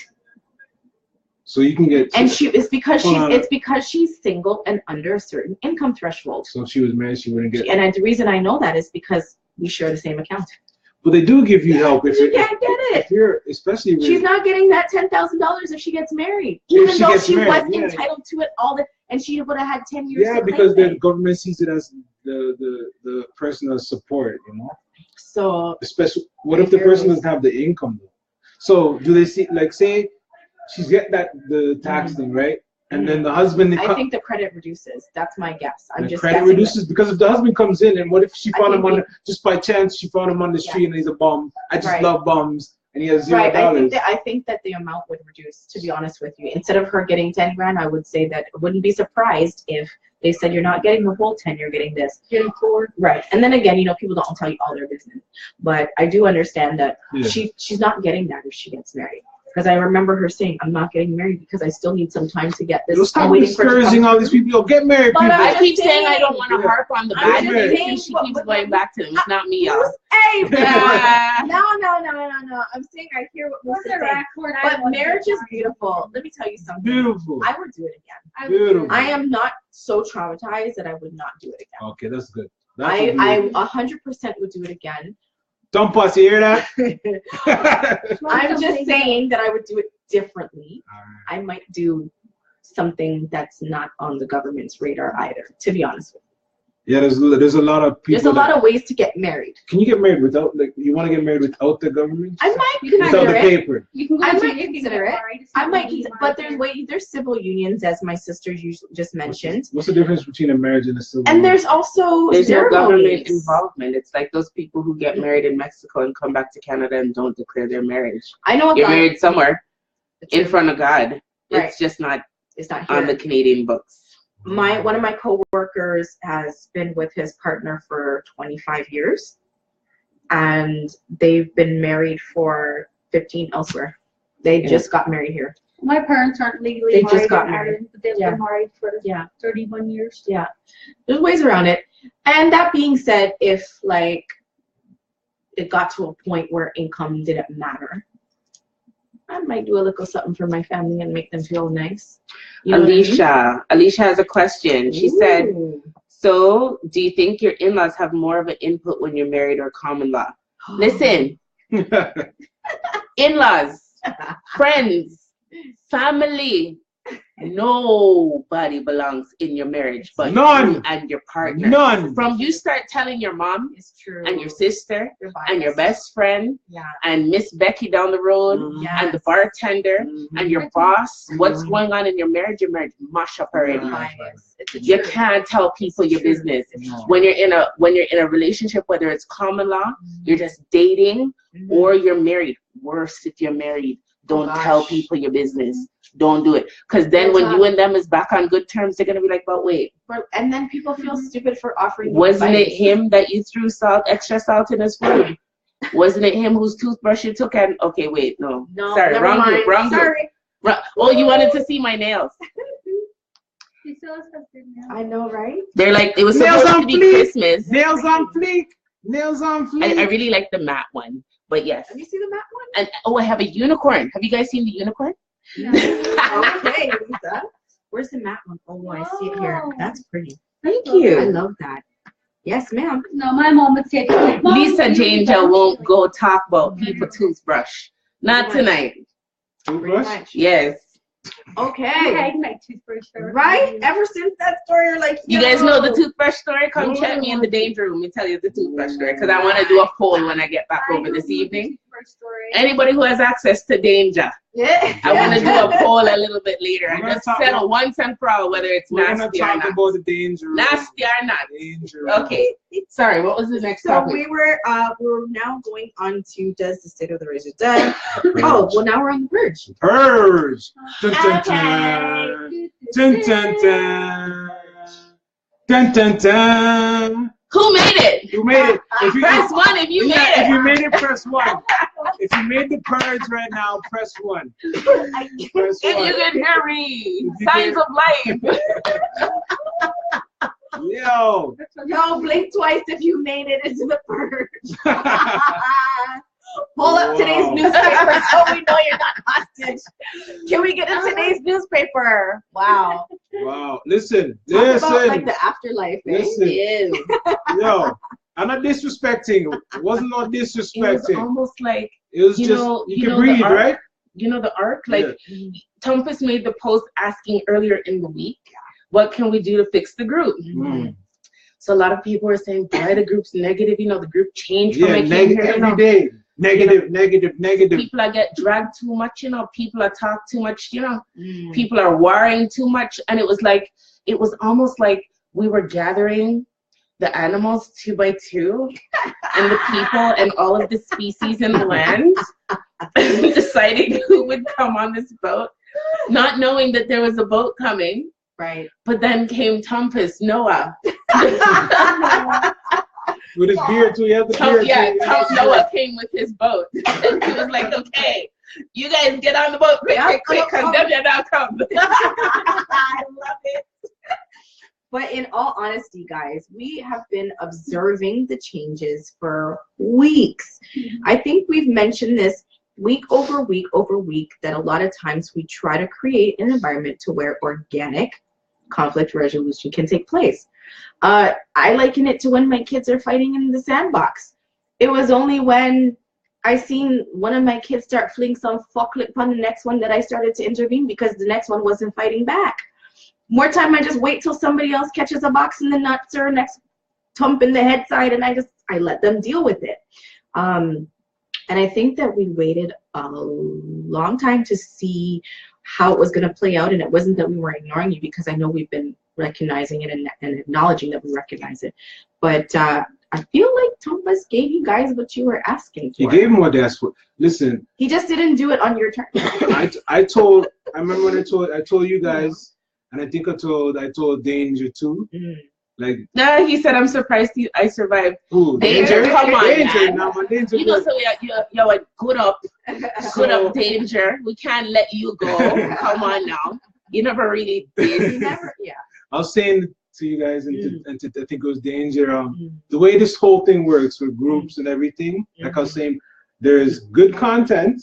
So you can get. And it's because she's single and under a certain income threshold. So if she was married, she wouldn't get. And the reason I know that is because we share the same account. But they do give you help if You can't get it. If you're, especially with, She's not getting that $10,000 if she gets married, If even she though gets she married, was yeah. entitled to it and she would have had 10 years. Yeah, to because claim the it. government sees it as the personal support, you know. So Especially, what if the person doesn't have the income though? So do they see, like, say she's getting the tax thing, right? And then the husband. I think the credit reduces. That's my guess. I'm the just credit guessing reduces because if the husband comes in and what if she found him think just by chance she found him on the street and he's a bum. I just Right. love bums and he has $0. Right. I think that the amount would reduce. To be honest with you, instead of her getting 10 grand, I would say that I wouldn't be surprised if they said you're not getting the whole 10, you're getting this. Getting forward. Right. And then again, people don't tell you all their business, but I do understand that she's not getting that if she gets married. Because I remember her saying, I'm not getting married because I still need some time to get this. You'll stop discouraging all these people. Yo, get married, But people. I keep saying I don't want to harp on the I'm bad just things, saying, and she but- keeps going back to them. It's not me, y'all. Hey, Yeah. no. I'm saying I hear what Moose is saying. But marriage is beautiful. Let me tell you something. Beautiful. I would do it again. Beautiful. I am not so traumatized that I would not do it again. Okay, that's good. I 100% would do it again. Don't pause, you hear that? I'm just saying that I would do it differently. I might do something that's not on the government's radar either, to be honest with you. Yeah, there's a lot of people. There's a lot of ways to get married. Can you get married without, like, you want to get married without the government? I might Without consider the it. paper. You can go I to might you can consider get it. married. It's I not might, really but married. there's civil unions, as my sister just mentioned, What's the difference between a marriage and a civil? and there's also There's no government ceremonies. involvement. It's like those people who get married in Mexico and come back to Canada and don't declare their marriage. I know a You're guy. married somewhere in front of God. Right. It's just not It's not here. on the Canadian books. One of my coworkers has been with his partner for 25 years, and they've been married for 15 elsewhere. They just got married here. My parents aren't legally They married just got in married. Ireland, but they've Yeah. been married for Yeah. 31 years. Yeah, there's ways around it. And that being said, if like it got to a point where income didn't matter, I might do a little something for my family and make them feel nice. You know what I mean? Alicia has a question. She said, Ooh. so do you think your in-laws have more of an input when you're married or common law? Listen, in-laws, friends, Family. Nobody belongs in your marriage but None. you and your partner. None. From you start telling your mom It's true. and your sister Your and your bias. best friend Yeah. and Miss Becky down the road Yes. and the bartender and your boss what's going on in your marriage mash up already. Bias. It's a You truth. can't tell people your True. business. It's true. When you're in a relationship, whether it's common law, you're just dating, or you're married. Worse if you're married. Don't tell people your business. Don't do it. Because then when you and them is back on good terms, they're gonna be like, but wait. And then people feel stupid for offering. Wasn't it advice. him that you threw extra salt in his food? Wasn't it him whose toothbrush you took? And okay, wait, no. No, Sorry, never wrong mind. group, wrong group. Sorry. Oh, you wanted to see my nails. She still has good nails. I know, right? They're like, it was Nails supposed on to be fleek. Christmas. Nails on fleek. Nails on fleek. I really like the matte one, but yes. Have you seen the matte one? And oh, I have a unicorn. Have you guys seen the unicorn? Okay, Lisa. Where's the matte one? Oh, I see it here. Oh. That's pretty. Thank I you. love that. Yes, ma'am. No, my mom would say, Mom, Lisa you Danger don't won't like- go talk about people toothbrush. Not tonight. Pretty Toothbrush? much. Yes. I Okay. had my toothbrush there. Right? Ever since that story, you're like, You guys know the yo. toothbrush story? Come check me in the danger room and tell you the toothbrush story because I want to do a poll when I get back I over know this the evening. toothbrush story. Anybody who has access to danger, Yeah. I want to do a poll a little bit later and We're gonna just talk settle about- once and for all whether it's We're gonna nasty or talk not. about the danger. Nasty or not. Danger. Okay. Sorry, what was the next So topic? we're now going on to does the state of the razor dead? Oh, well now we're on the purge. Purge. Dun, dun, Okay. dun. Dun, dun, dun. Dun, dun, dun. Who made it? You made it. If you, Press one if you made If it. you made it, press one. If you made the purge right now, press one. Press If you one. can hear me, you signs can- of life. Yo. Yo, blink twice if you made it into the purge. Pull up today's Wow. newspaper so we know you're not hostage. Can we get in today's newspaper? Wow. Wow. Listen. Talk about like Listen. the afterlife. Eh? Listen. Ew. Yo. I'm not disrespecting. It wasn't no It was disrespecting. almost like, It was you just, know- you you can know the breathe, arc? right? you know, the arc. Like, Tompus made the post asking earlier in the week, what can we do to fix the group? Mm. So a lot of people were saying, why the group's negative? You know, the group changed from Yeah, I came here. You every know, day. Negative, negative, negative. people are get dragged too much. You know, people are talk too much. You know, people are worrying too much, and it was almost like we were gathering the animals 2 by 2 and the people and all of the species in the land, deciding who would come on this boat, not knowing that there was a boat coming. Right. But then came Tompus, Noah. With his beard too, he has the beard too. Noah came with his boat. And he was like, okay, you guys get on the boat quick, because them are not come. I love it. But in all honesty, guys, we have been observing the changes for weeks. I think we've mentioned this week over week over week, that a lot of times we try to create an environment to where organic conflict resolution can take place. I liken it to when my kids are fighting in the sandbox. It was only when I seen one of my kids start fling some fuck lip on the next one that I started to intervene, because the next one wasn't fighting back. More time I just wait till somebody else catches a box in the nuts or next thump in the head side, and I let them deal with it. And I think that we waited a long time to see how it was going to play out, and it wasn't that we were ignoring you, because I know we've been recognizing it and acknowledging that we recognize it. But I feel like Tompus gave you guys what you were asking for. You gave him what they asked for. Listen, He just didn't do it on your turn. I remember when I told you guys, and I think I told Danger too. Like, No, he said, I'm surprised I survived. who? Danger, come on, Danger, man. now, man, Danger. You know, so you're a good up, Danger. We can't let you go. Come on now. You never really did. I was saying to you guys, and to I think it was Danger, the way this whole thing works with groups and everything, like I was saying, there's good content,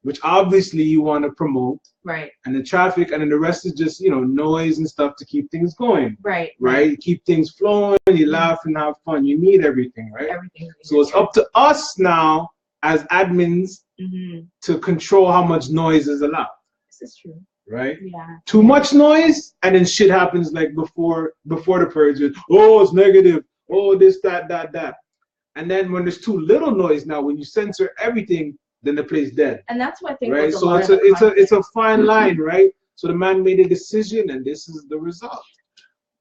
which obviously you want to promote, Right. and the traffic, and then the rest is just, noise and stuff to keep things going, Right. right? Keep things flowing, you laugh and have fun, you need everything, right? Everything. So it's up to us now as admins to control how much noise is allowed. This is true. right? Yeah. Too much noise, and then shit happens like before the purge. Oh, it's negative. Oh, this, that. And then when there's too little noise now, when you censor everything, then the place dead. And that's what I think. Right. Was a So lot it's a fine line, right? So the man made a decision, and this is the result.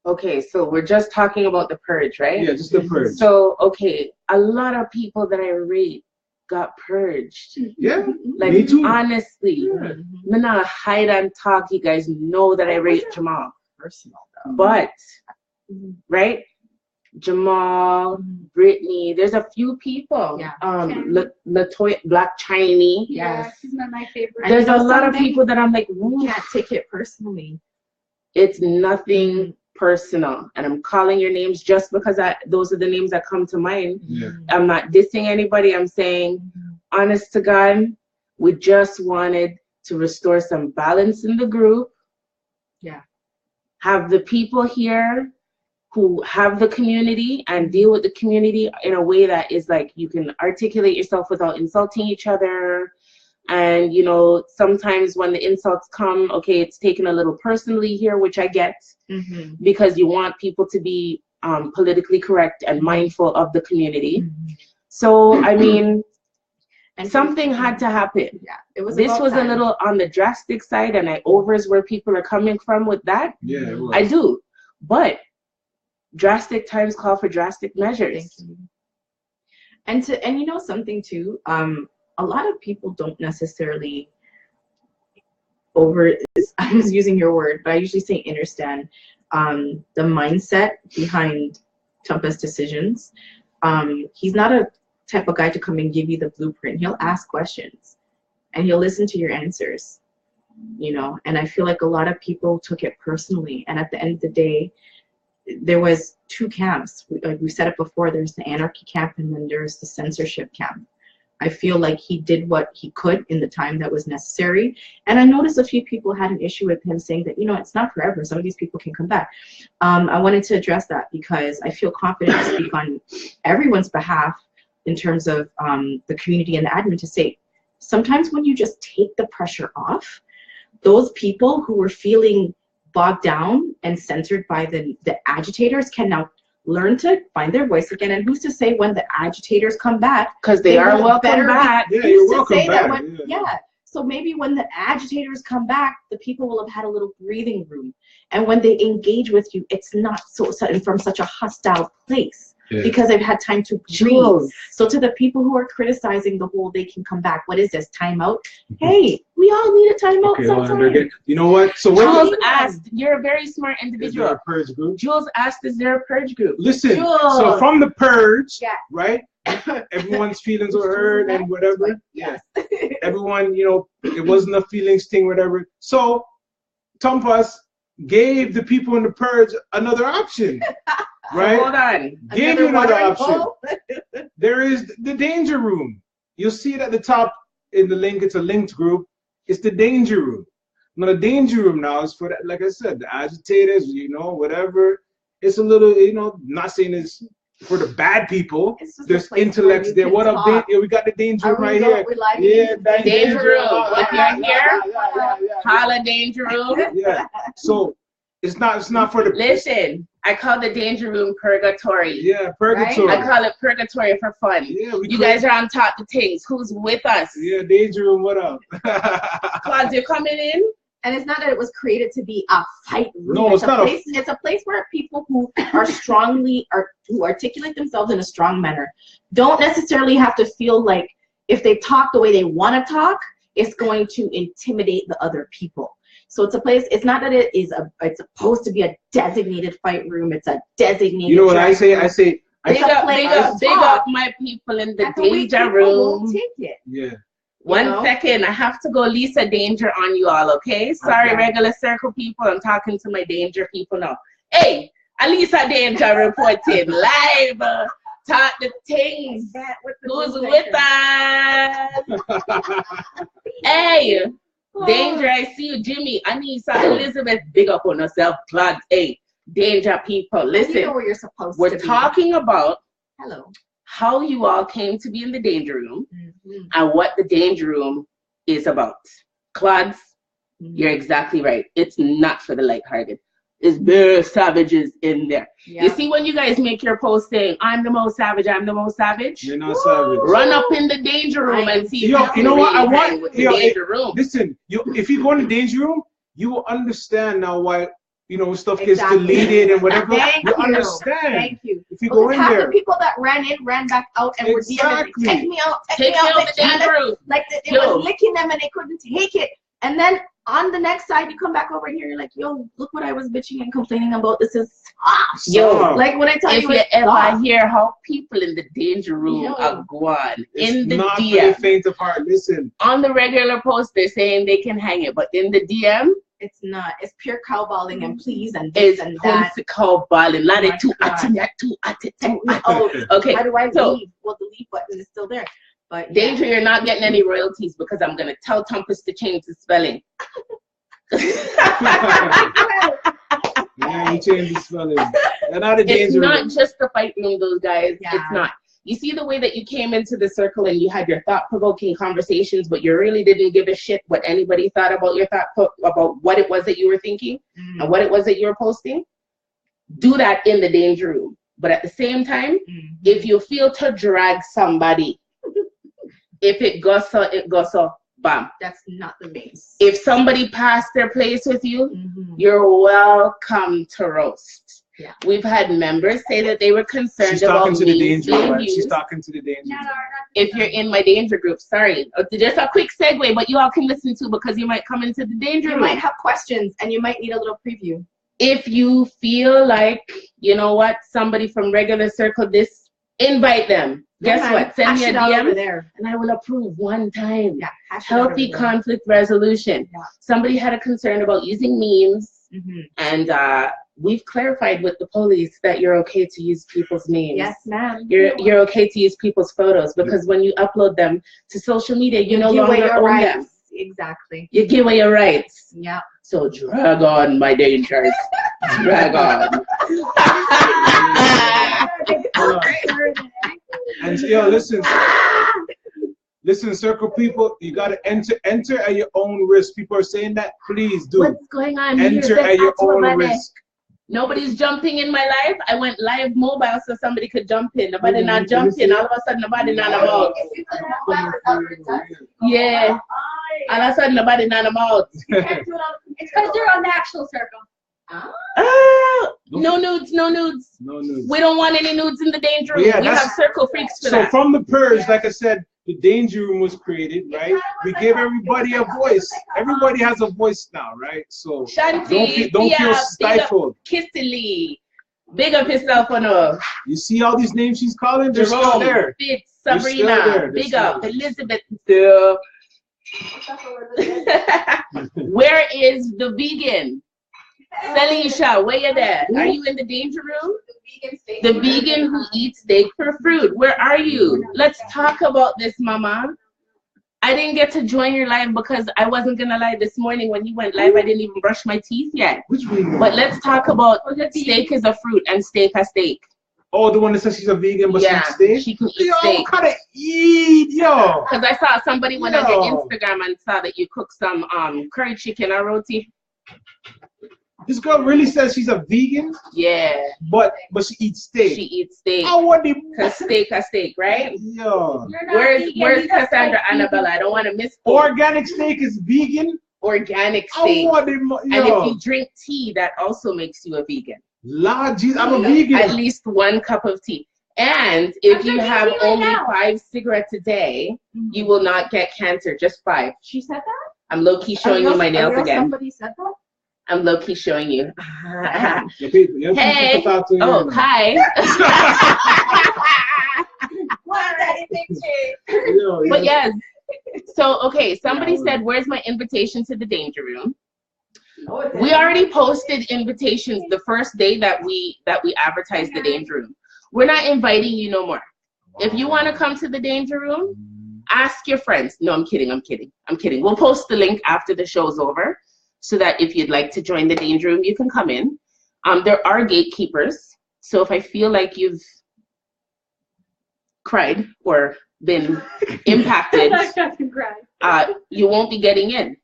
Okay, so we're just talking about the purge, right? Yeah, just the purge. So, okay, a lot of people that I rate got purged. Yeah, Like, me too. honestly, Yeah. I'm not hide and talk. You guys know that I rate Jamal. personal though. But, right? Jamal, Brittany, there's a few people. Yeah. Latoya, Black Chinese. Yeah, Yes. she's not my favorite. There's a lot of something? people that I'm like, You can't take it personally. it's nothing personal. And I'm calling your names just because those are the names that come to mind. Yeah. I'm not dissing anybody. I'm saying, honest to God, we just wanted to restore some balance in the group. Yeah. Have the people here who have the community and deal with the community in a way that is like you can articulate yourself without insulting each other. And, you know, sometimes when the insults come, okay, it's taken a little personally here, which I get, because you want people to be politically correct and mindful of the community. So, I mean, And something had to happen. Yeah, it was. This about was time. a little on the drastic side, and I overs where people are coming from with that. Yeah, it was. I do. But drastic times call for drastic measures. Thank you. And you know something too, a lot of people don't necessarily I was using your word, but I usually say understand the mindset behind Tumpa's decisions. He's not a type of guy to come and give you the blueprint. He'll ask questions and he'll listen to your answers, you know, and I feel like a lot of people took it personally. And at the end of the day, there was two camps. Like we said it before, there's the anarchy camp and then there's the censorship camp. I feel like he did what he could in the time that was necessary. And I noticed a few people had an issue with him saying that, you know, it's not forever. Some of these people can come back. I wanted to address that because I feel confident to speak on everyone's behalf in terms of the community and the admin to say, sometimes when you just take the pressure off, those people who were feeling bogged down and censored by the agitators can now learn to find their voice again. And who's to say when the agitators come back, because they are welcome back. Yeah, who's you're to welcome say back. that when, yeah. So maybe when the agitators come back, the people will have had a little breathing room. And when they engage with you, it's not so from such a hostile place. Yeah. Because they've had time to breathe. So to the people who are criticizing the whole they can come back, what is this, timeout? Hey, we all need a timeout Okay, sometimes. you know what? So Jules asked, you're a very smart is individual. there a purge group? Jules asked, is there a purge group? Listen, Jules. so from the purge, Yeah. right? Everyone's feelings were heard and whatever. Yes. Everyone, you know, it wasn't a feelings thing, whatever. So Tumpas gave the people in the purge another option. Right? Hold on. Gave you another option. hole. There is the danger room. You'll see it at the top in the link. It's a linked group. It's the danger room. Now the danger room now is for that, like I said, the agitators, you know, whatever. It's a little, you know, not saying it's for the bad people. It's just a There's place where intellects you there. can What up, talk. yeah, we got the danger room right here. Yeah, that Danger room. If you're here, yeah. holla danger room. Yeah. So it's not for the Listen, I call the danger room purgatory. yeah, purgatory. I call it purgatory for fun. Yeah, You guys are on top of Tingz. Who's with us? yeah, danger room, what up? Claude, you're coming in? And it's not that it was created to be a fight room. No, it's not a- place. It's a place where people who are who articulate themselves in a strong manner don't necessarily have to feel like if they talk the way they want to talk, it's going to intimidate the other people. So it's a place. It's not that it's supposed to be a designated fight room. It's a designated. You know what I say? room. I say, Big It's a up, place big to up, big talk. up my people in the That's the way danger people room. will take it. yeah. One know? second, I have to go Lisa Danger on you all, okay? Sorry, Okay. regular circle people. I'm talking to my danger people now. Hey, Alisa Danger reporting live. Talk the things. Who's with us? Hey, Danger, I see you, Jimmy. Anissa, Elizabeth, big up on yourself. Claude, hey, Danger people. You Listen, know where you're supposed to we're be. talking about Hello. how you all came to be in the danger room Mhm. and what the danger room is about. Claude, You're exactly right. It's not for the lighthearted. It's bare savages in there. Yeah. You see when you guys make your post saying, I'm the most savage, I'm the most savage? You're not savage. Run up in the danger room and see Yo, you know what I want? with the danger room. Listen, if you go in the danger room, you will understand now why, you know, stuff gets deleted and whatever. You understand. Thank you. If you go in half there. the people that ran in, ran back out, and were DMing, take me out, Take me out the danger room. Like it was licking them and they couldn't take it. And then on the next side, you come back over here, you're like, yo, look what I was bitching and complaining about. This is soft. Yo, like when I tell if you, you ever soft. hear how people in the danger room are gone in the not DM, for the faint of heart. Listen, on the regular post, they're saying they can hang it, but in the DM, it's not. It's pure cowballing and please and this and that. It's cowballing. Not it too Okay, how do I so leave? Well, the leave button is still there. But danger, you're not getting any royalties because I'm gonna tell Tumpus to change the spelling. yeah, you change the spelling. They're not a It's danger not room. just the fight room, those guys. Yeah. It's not. You see the way that you came into the circle and you had your thought-provoking conversations, but you really didn't give a shit what anybody thought about your about what it was that you were thinking and what it was that you were posting. Do that in the danger room. But at the same time, if you feel to drag somebody, if it goes so, it goes so. Bam. That's not the base. If somebody passed their place with you, you're welcome to roast. Yeah. We've had members say that they were concerned She's about talking to the me danger being room. used. She's talking to the danger room. If you're in my danger group, sorry. Just a quick segue, but you all can listen to because you might come into the danger You room. might have questions and you might need a little preview. If you feel like, you know what, somebody from regular circle, invite them. Guess what? Send me a DM there. and I will approve one time. Yeah, Healthy conflict resolution. Yeah. Somebody had a concern about using memes, and we've clarified with the police that you're okay to use people's names. Yes, ma'am. You're okay to use people's photos because when you upload them to social media, you no longer own them. Exactly. You give away your rights. Yeah. So drag on, my dangers. Drag on. And yo, listen, circle people, you gotta enter at your own risk. People are saying that, please do. What's going on enter here? at your own risk. Nobody's jumping in my life. I went live mobile so somebody could jump in. Nobody not jumping. All of a sudden, nobody not about. Yeah. All of a sudden, nobody not about. It's because they're on the actual circle. No nudes, no nudes. No nudes. We don't want any nudes in the danger room. Yeah, we have circle freaks for so that. from the Purge, like I said, the danger room was created, right? We give everybody a voice. Everybody has a voice now, right? So Shanti, don't feel stifled. Kissily. Big up yourself on a You see all these names she's calling? They're still Jerome, there. Fitz, They're still Sabrina, there. big They're up, still Elizabeth. Where is the vegan? Salisha, where you there? Are you in the danger room? The vegan who eats steak for fruit. Where are you? Let's talk about this, mama. I didn't get to join your live because I wasn't gonna lie this morning when you went live. I didn't even brush my teeth yet. Which vegan? But let's talk about steak is a fruit and steak a steak. Oh, the one that says she's a vegan but she eats steak? She can eat Yo, steak. gotta eat, yo. Because I saw somebody went on your Instagram and saw that you cooked some curry chicken or roti. This girl really says she's a vegan? Yeah. But she eats steak. She eats steak. I want the Cause steak a steak, right? Yo. Where's Cassandra Annabella? I don't want to miss. Organic steak is vegan? Organic steak. I want the, and if you drink tea, that also makes you a vegan. Lord Jesus, I'm a vegan. At least 1 cup of tea. And if you have only 5 cigarettes a day, you will not get cancer. Just 5. She said that? I'm low-key showing you my nails again. Somebody said that? I'm low-key showing you. Hey. Oh, hi. But yes. So, okay, somebody said, where's my invitation to the danger room? We already posted invitations the first day that we advertised the danger room. We're not inviting you no more. If you want to come to the danger room, ask your friends. No, I'm kidding. We'll post the link after the show's over so that if you'd like to join the danger room, you can come in. There are gatekeepers. So if I feel like you've cried or been impacted, you won't be getting in.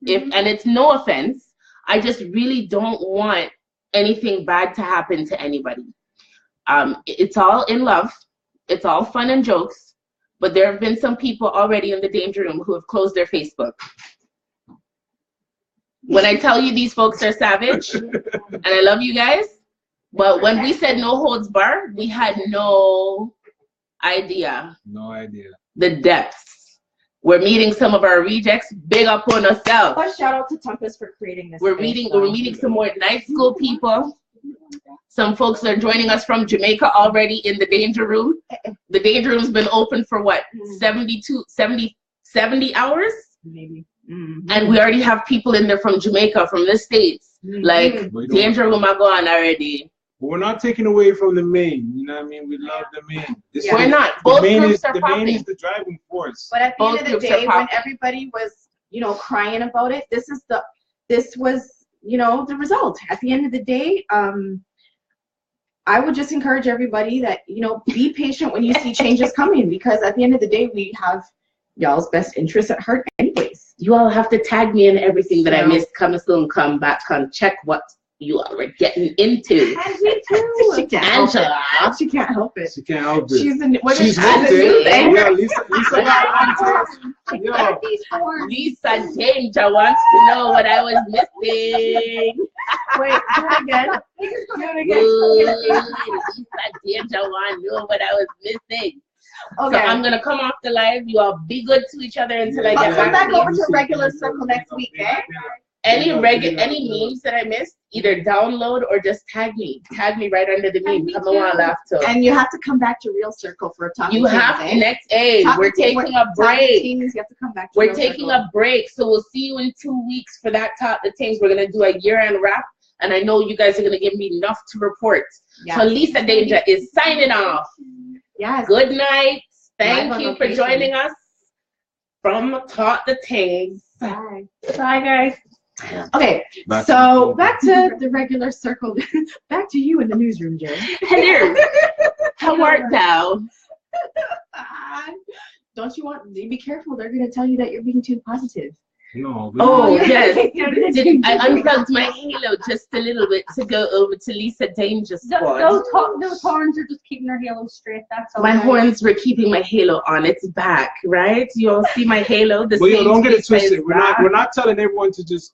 and it's no offense, I just really don't want anything bad to happen to anybody. It's all in love. It's all fun and jokes. But there have been some people already in the danger room who have closed their Facebook. When I tell you these folks are savage, and I love you guys, but when we said no holds barred, we had no idea. No idea. The depths. We're meeting some of our rejects. Big up on ourselves. But shout out to Tempest for creating this. We're meeting some more night school people. Some folks are joining us from Jamaica already in the danger room. The danger room's been open for what? 70 hours? Maybe. And we already have people in there from Jamaica, from the States. Like, danger room are gone already. But we're not taking away from the main. You know what I mean? We love the main. We're not. Both groups are the popping. main is the driving force. But at the Both end of the groups are day, when popping. everybody was, you know, crying about it, this was, you know, the result. At the end of the day, I would just encourage everybody that, you know, be patient when you see changes coming, because at the end of the day, we have y'all's best interests at heart anyways. You all have to tag me in everything that I missed. Come soon, come back, come check what you all were getting into. And me too. She can't help Angela. it. She can't help it. She can't help it. She's in. What She's is hooked she? in. Yeah, Lisa Yo. Lisa Danger wants to know what I was missing. Wait, do it again. Do it again. Lisa Danger wants to know what I was missing. Okay. So I'm gonna come off the live. You all be good to each other until I I'll get come back back to over you. to regular circle next week, eh? Any memes that I missed, either download or just tag me. Tag me right under the meme. Come on, laugh too. And you have to come back to Real Circle for a talk. You have to next. Hey, we're taking a break. You have to come back. To We're Real taking Circle. a break, so we'll see you in 2 weeks for that Talk the Tingz. We're gonna do a year-end wrap, and I know you guys are gonna give me enough to report. Yeah. So Lisa Danger is signing off. Yes. Good night. Thank Live on you for location. joining us from Talk the Tingz. Bye. Bye, guys. Okay, so back to the regular circle. Back to you in the newsroom, Jerry. Hello. How art thou? Don't you want? Be careful. They're gonna tell you that you're being too positive. No. Oh, yes. I unplugged my halo just a little bit to go over to Lisa Danger Squad. Those horns are just keeping their halo straight. That's all. My horns were keeping my halo on. It's back, right? You all see my halo? The But yo, same don't get it face is twisted. We're back. not telling everyone to just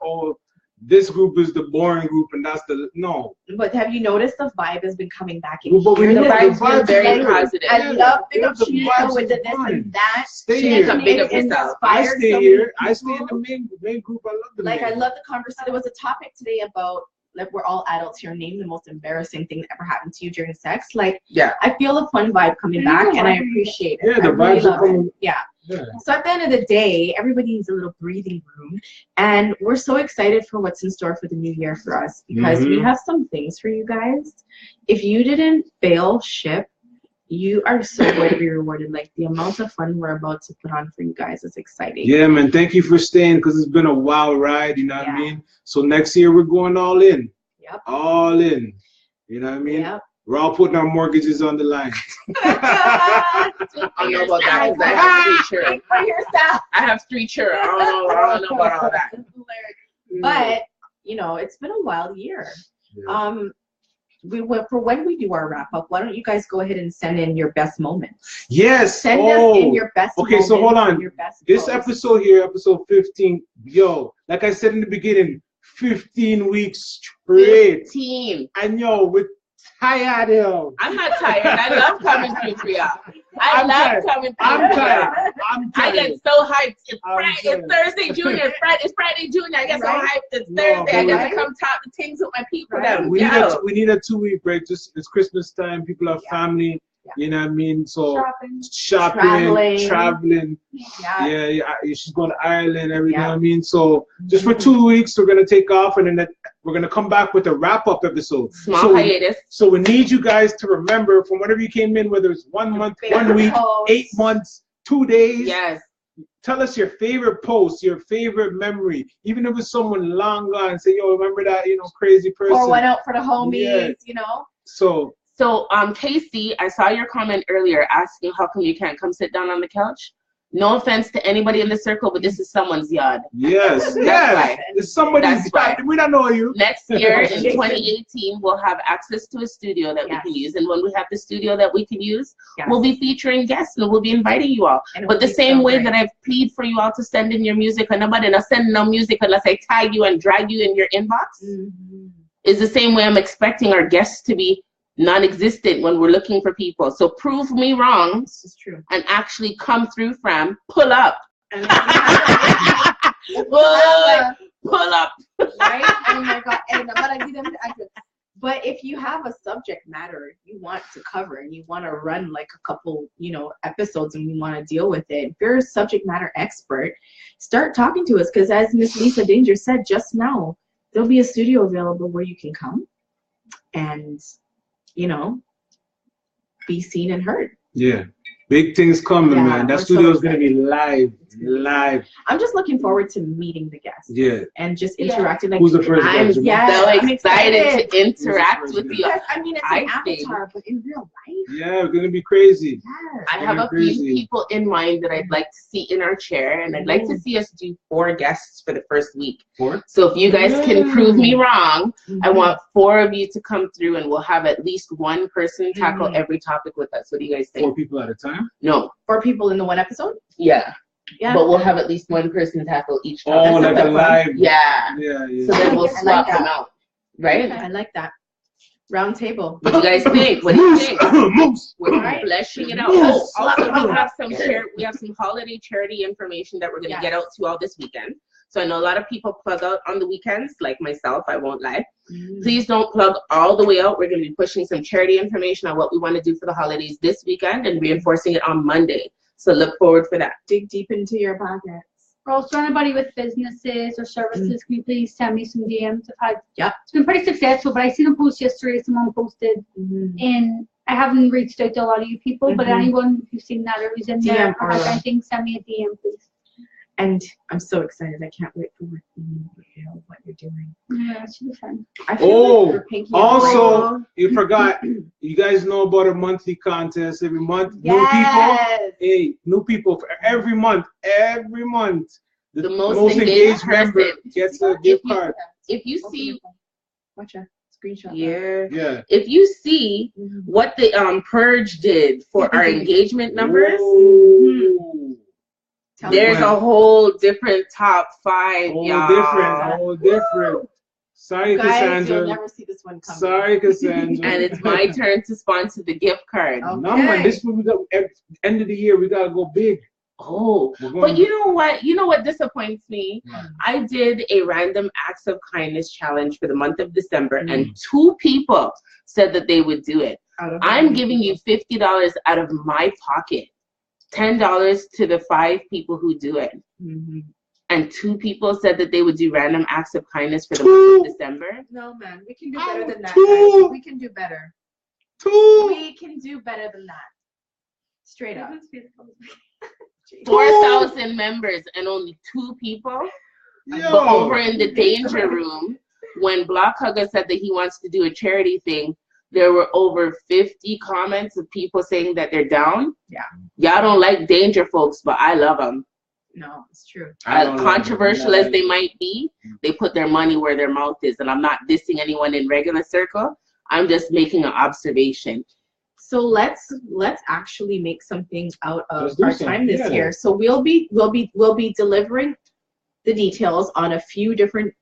this group is the boring group and that's the no. But have you noticed the vibe has been coming back in Well, but we here? know The the vibe's been vibes very is positive. I Yeah, love big yeah, up the Chico vibes with the is this fine. and that. Stay She here. Big up yourself. I inspired stay so here. many I stay in people. the main group. I love the Like, main. I love the conversation. There was a topic today about, like, we're all adults here. Name the most embarrassing thing that ever happened to you during sex. Like, Yeah. I feel a fun vibe coming back, and I appreciate it. Yeah, the I really vibes are love it. coming. Yeah. Yeah. So at the end of the day, everybody needs a little breathing room, and we're so excited for what's in store for the new year for us, because we have some things for you guys. If you didn't fail ship, you are so going to be rewarded. Like, the amount of fun we're about to put on for you guys is exciting. Yeah, man. Thank you for staying because it's been a wild ride. You know what I Yeah. mean? So next year we're going all in. Yep. All in. You know what I mean? Yep. We're all putting our mortgages on the line. I don't know about that because I have 3 children. For yourself. I have 3 children. I don't know about all that. That's hilarious. But, you know, it's been a wild year. Yeah. We went for when we do our wrap up. Why don't you guys go ahead and send in your best moments? Yes. Send us in your best. Okay, so hold moments and on. Your best This posts. episode here, episode 15, yo, like I said in the beginning, 15 weeks straight. 15. And yo, we're tired, yo. I'm not tired. I love coming through for y'all. I I'm love tired. coming through I'm for tired. y'all. I'm I tired. get so hyped. It's I'm Friday. tired. It's Thursday, Junior. It's Friday, Junior. I get so Right? hyped. It's No, Thursday. I but get to we- come talk the things with my people. Right. Them. We need a 2-week break. Just it's Christmas time. People have family. Yeah. You know what I mean? So Shopping. traveling. Yeah. Yeah, she's going to Ireland. Everything. Yeah. I mean, so just for 2 weeks, we're gonna take off, and then we're gonna come back with a wrap-up episode. Small so, hiatus. So we need you guys to remember from whenever you came in, whether it's 1 month, 1 week, Posts. 8 months, 2 days. Yes. Tell us your favorite post, your favorite memory. Even if it's someone long gone, say, yo, remember that, crazy person. Or went out for the homies, Yeah. So So, Casey, I saw your comment earlier asking how come you can't come sit down on the couch. No offense to anybody in the circle, but this is someone's yard. Yes, That's yes. why. It's somebody's That's why. yard. We don't know you. Next year in 2018, we'll have access to a studio that we can use. And when we have the studio that we can use, we'll be featuring guests and we'll be inviting you all. But the same way that I've plead for you all to send in your music, and nobody not send no music unless I tag you and drag you in your inbox, is the same way I'm expecting our guests to be non-existent when we're looking for people. So prove me wrong. This is true. And actually come through from pull up. And pull up. Right? Oh my God. But if you have a subject matter you want to cover and you want to run like a couple, episodes and you want to deal with it, if you're a subject matter expert, start talking to us, because as Miss Lisa Danger said just now, there'll be a studio available where you can come and be seen and heard. Yeah. Big things coming, man. That studio is going to be live. I'm just looking forward to meeting the guests. Yeah. And just interacting. Who's the first guest? I'm so excited to interact with you. I mean, it's an avatar, but in real life. Yeah, it's going to be crazy. Yes. I have a few people in mind that I'd like to see in our chair, and I'd like to see us do 4 guests for the first week. 4? So if you guys can prove me wrong, I want 4 of you to come through, and we'll have at least 1 person tackle every topic with us. What do you guys think? 4 people at a time? No. 4 people in the one episode? Yeah. But we'll have at least 1 person tackle each topic. Oh, like a live. Yeah. Yeah. So then we'll swap them out. Right? I like that. Round table. What do you guys think? What do you think? We're fleshing it out. Moose. Also, we have some holiday charity information that we're going to get out to all this weekend. So I know a lot of people plug out on the weekends, like myself, I won't lie. Please don't plug all the way out. We're going to be pushing some charity information on what we want to do for the holidays this weekend and reinforcing it on Monday. So look forward for that. Dig deep into your baguettes. Also, anybody with businesses or services, can you please send me some DMs? It's been pretty successful, but I seen a post yesterday, someone posted, and I haven't reached out to a lot of you people, but anyone who's seen that or who's in there or has anything, send me a DM, please. And I'm so excited. I can't wait for what you're doing. Yeah, it should be fun. Also, you forgot, you guys know about a monthly contest every month. Yes. New people for every month. The most engaged member gets a gift card. If you see, watch a screenshot. Yeah. If you see what the Purge did for our engagement numbers, there's a whole different top 5, y'all. Whole different. Sorry, guys, Cassandra. You'll never see this one coming. Sorry, Cassandra. And it's my turn to sponsor the gift card. No, man, this one we got end of the year. We gotta go big. Oh, but you know what? You know what disappoints me? I did a random acts of kindness challenge for the month of December, and 2 people said that they would do it. I'm giving you $50 out of my pocket. $10 to the 5 people who do it. And 2 people said that they would do random acts of kindness for the month of December. No, man, we can do better than that, guys. We can do better. 2. We can do better than that. Straight up. 4,000 members and only 2 people. But over in the danger room, when Block Hugger said that he wants to do a charity thing, there were over 50 comments of people saying that they're down. Yeah. Y'all don't like danger folks, but I love them. No, it's true. Controversial as they might be, they put their money where their mouth is. And I'm not dissing anyone in regular circle. I'm just making an observation. So let's actually make something out of our time this year. So we'll be delivering the details on a few different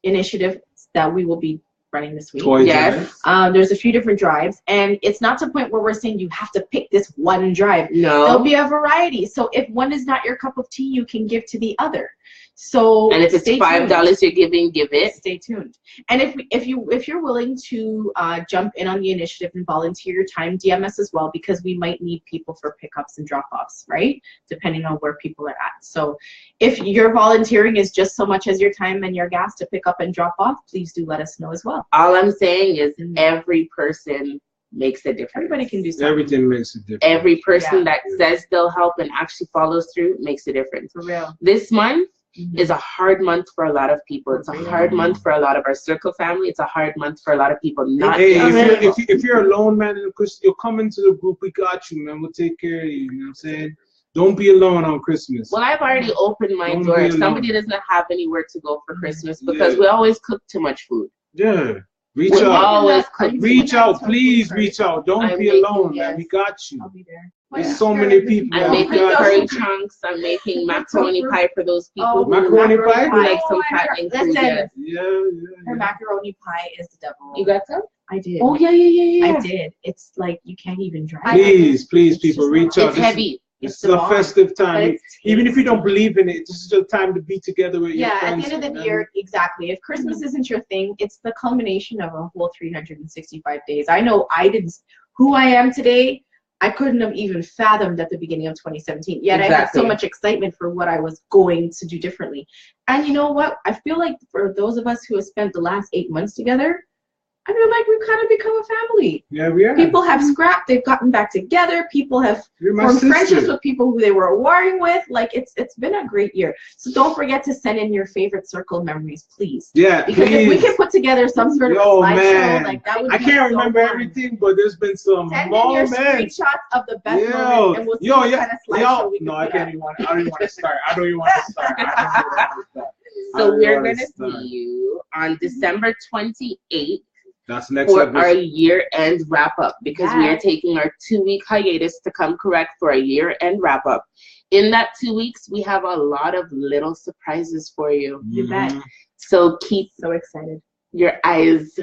initiatives that we will be running this week. Yes. There's a few different drives, and it's not to the point where we're saying you have to pick this one drive. No. There'll be a variety. So if one is not your cup of tea, you can give to the other. So and if it's $5 you're giving, give it. Stay tuned. And if you're willing to jump in on the initiative and volunteer your time, DM us as well, because we might need people for pickups and drop-offs, right? Depending on where people are at. So if your volunteering is just so much as your time and your gas to pick up and drop off, please do let us know as well. All I'm saying is every person makes a difference. Everybody can do something. Everything makes a difference. Every person that says they'll help and actually follows through makes a difference. For real. This month is a hard month for a lot of people. It's a hard month for a lot of our circle family. It's a hard month for a lot of people. If you're alone, man, you'll come into the group. We got you, man. We'll take care of you. You know what I'm saying? Don't be alone on Christmas. Well, I've already opened my Don't door. be If alone. somebody doesn't have anywhere to go for Christmas, because Yeah. we always cook too much food. Yeah. Reach We out. always cook. Reach out. Please reach out. Don't I'm be making- alone, man. yes. We got you. I'll be there. There's so many people. I'm that we making got curry you. chunks. I'm making macaroni pie for those people Oh, who Macaroni pie? who like some Oh, I fat heard- and listen. yes. Yeah, Her yeah. macaroni pie is the devil. You got some? I did. Oh yeah, yeah, yeah, yeah. I did. It's like you can't even drive. Please, please, It's people, just reach not- out. It's This heavy. This the is a bomb, festive but time. it's Even if you don't tasty. believe in it, this is a time to be together with your Yeah, at friends. the end of you the know? year, exactly. If Christmas isn't your thing, it's the culmination of a whole 365 days. I know I didn't, who I am today, I couldn't have even fathomed at the beginning of 2017. Yet I had Exactly. so much excitement for what I was going to do differently. And you know what? I feel like for those of us who have spent the last 8 months together, I feel like we've kind of become a family. Yeah, we are. People have scrapped, they've gotten back together, people have You're my formed friendships sister. with people who they were warring with. Like it's been a great year. So don't forget to send in your favorite circle memories, please. Yeah, Because if we please. can put together some sort of Yo, a slideshow, man. like that would I be can't so remember fun. everything, but there's been some Send in your moments. screenshots of the best Yo, moments, and we'll see yo, what yeah, kind of slideshow we can no, I put can't up. even want. I don't even want to start. I don't even want to start. I don't even want to start. I So don't we're wanna gonna start. see you on December 28th That's next for episode. our year-end wrap-up, because we are Yes. taking our 2-week hiatus to come correct for a year-end wrap-up. In that 2 weeks, we have a lot of little surprises for you. You bet. Mhm. So keep So excited. your eyes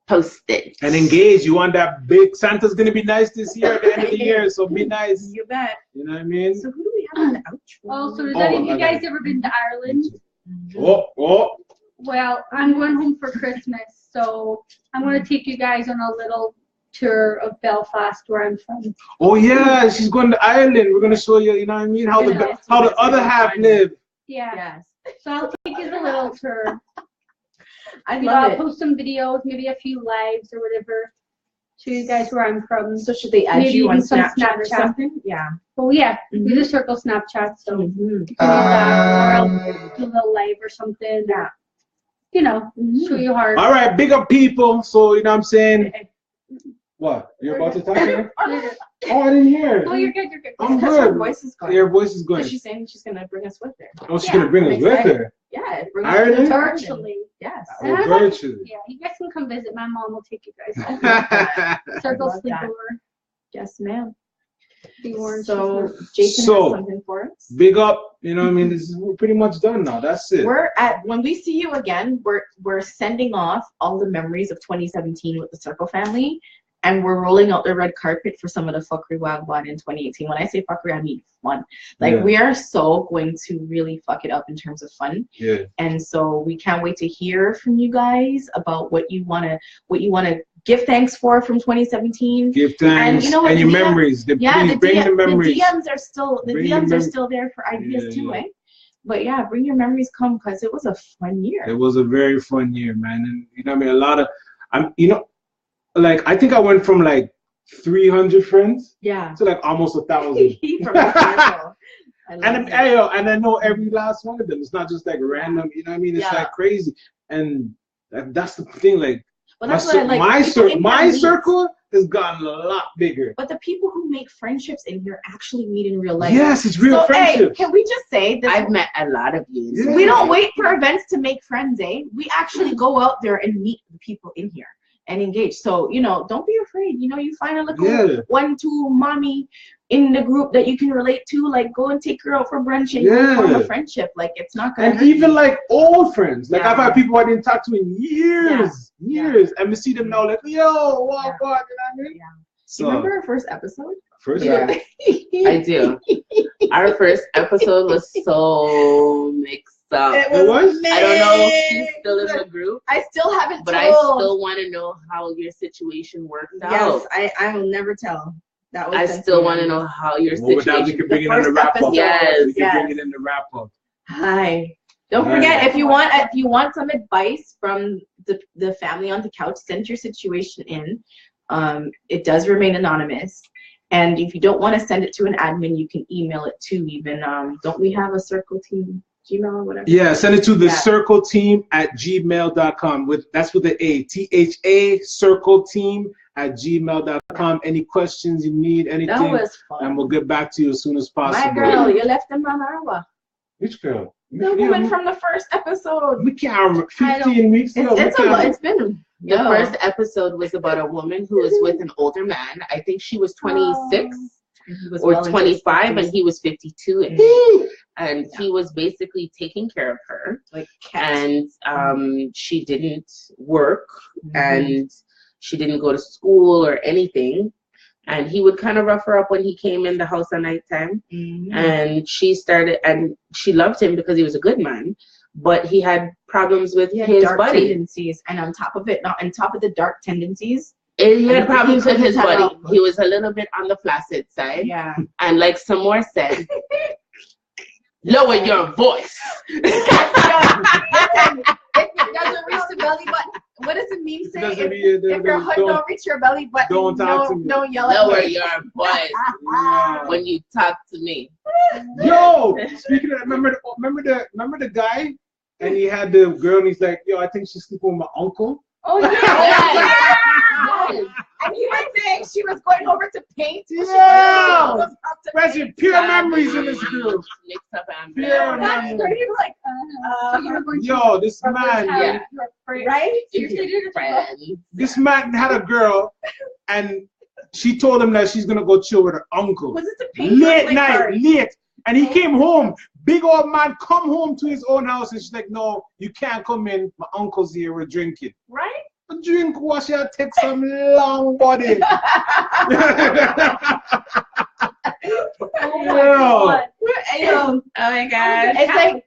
posted. And engage. You want that big Santa's gonna be nice this year at the end of the year, so be nice. You bet. You know what I mean? So who do we have on the outro? Oh, so has Oh, any of you I guys got it. ever been to Ireland? Oh. Well, I'm going home for Christmas, so I'm going to take you guys on a little tour of Belfast, where I'm from. Oh yeah, she's going to Ireland. We're gonna show you, you know what I mean, how the other half live. Yeah. Yes. So I'll take you on a little tour. I You know, love I'll it. post some videos, maybe a few lives or whatever, show you guys where I'm from. So should they add Maybe you on even some Snapchat or Snapchat. something? Yeah. Oh yeah, Mhm. do the circle Snapchat, so Mhm. you can do that, or I'll do a little live or something. Yeah. You know, Mhm. show you hard. All right, big up people. So you know what I'm saying. What? You're about to talk here? Oh, I didn't hear. Oh, you're good, you're good. I'm Because her good. voice is going. Your voice is going. Because she's saying she's gonna bring us with her. Oh, she's Yeah, gonna bring us with her. Yeah, bring us Ireland? to Ireland. Virtually. Yes. Oh, virtually. Yeah, you guys can come visit. My mom will take you guys. So Circle love that. sleepover. Yes, ma'am. The orange. So Jason So- has something for us. big up. You know what I mean? We're pretty much done now. That's it. We're at when we see you again, we're sending off all the memories of 2017 with the Circle family, and we're rolling out the red carpet for some of the fuckery wagwan in 2018. When I say fuckery, I mean fun. Like Yeah. we are so going to really fuck it up in terms of fun. Yeah. And so we can't wait to hear from you guys about what you wanna give thanks for from 2017. Give thanks you know what, and your the DM memories. Yeah, Please bring the memories. DMs are still Bring your still there for ideas Yeah, too, yeah. eh? But yeah, bring your memories come because it was a fun year. It was a very fun year, man. And you know what I mean? A lot of, like I think I went from like 300 friends Yeah. to like almost 1,000. From the circle. I love And that. and I know every last one of them. It's not just like random, you know what I mean? It's Yeah. like crazy. And that's the thing, like But that's what I like. my people in my here meet. circle has gotten a lot bigger. But the people who make friendships in here actually meet in real life. Yes, it's real So, hey, friendship. can we just say that I've met a lot of you. Yeah. we don't wait for events to make friends, eh? We actually go out there and meet the people in here and engage. So, don't be afraid. You find a little Yeah. 1-2 mommy in the group that you can relate to, like go and take her out for brunch and Yeah. form a friendship. Like it's not gonna And hurt even you. like old friends. Like Yeah. I've had people I didn't talk to in years. Yeah. Years. And we see them now like, yo, wow, Yeah. God, you know what I mean? Yeah. So Remember our first episode? first Yeah. I do. Our first episode was so mixed up. It was? I don't know if she's still in the group, I still haven't but told. I still want to know how your situation worked out. Yes, I will never tell. That was I sent still me. want to know how your Well, with that, we situation. can bring it The in the first wrap up. episode. Yes, We can yes. bring it in the wrap up. Hi. Don't Hi. forget, if you want some advice from the family on the couch, send your situation in. It does remain anonymous. And if you don't want to send it to an admin, you can email it to even. Don't we have a circle team? Gmail or whatever. Yeah, send it to the Yeah. circleteam@gmail.com. That's with the A. THA circleteam@gmail.com. Any questions you need, anything, That was fun. and we'll get back to you as soon as possible. My girl, you left them on Arwa. Which girl? The woman from the first episode. We can't remember. 15 weeks. It's been. The first episode was about a woman who was with an older man. I think she was 26 or 25, and he was 52. And he was basically taking care of her. Like and she didn't work, and she didn't go to school or anything. And he would kind of rough her up when he came in the house at nighttime. And she loved him because he was a good man, but he had problems with his dark buddy. tendencies, and on top of the dark tendencies, he had problems with his buddy. He was a little bit on the flaccid side. Yeah. And like some more said, lower your voice. It doesn't reach the belly button. What does the meme say? If your hood don't reach your belly button, don't talk to me. Don't yell at me. Lower your voice when you talk to me. Yo, speaking of that, remember the guy, and he had the girl, and he's like, yo, I think she's sleeping with my uncle. Oh yeah. Yes. And he was saying she was going over to paint. Yeah. Imagine pure memories in this group. Mix up and Pure That's memories. where you're like, so you're going to Yo, this man, Yeah. you're afraid. Right? this man had a girl, and she told him that she's gonna go chill with her uncle. Was it to paint? Late night, late. And he came home. Big old man come home to his own house, and she's like, no, you can't come in. My uncle's here, we're drinking. Right? A drink, wash your take some long body. Oh Yo. Oh my God. It's like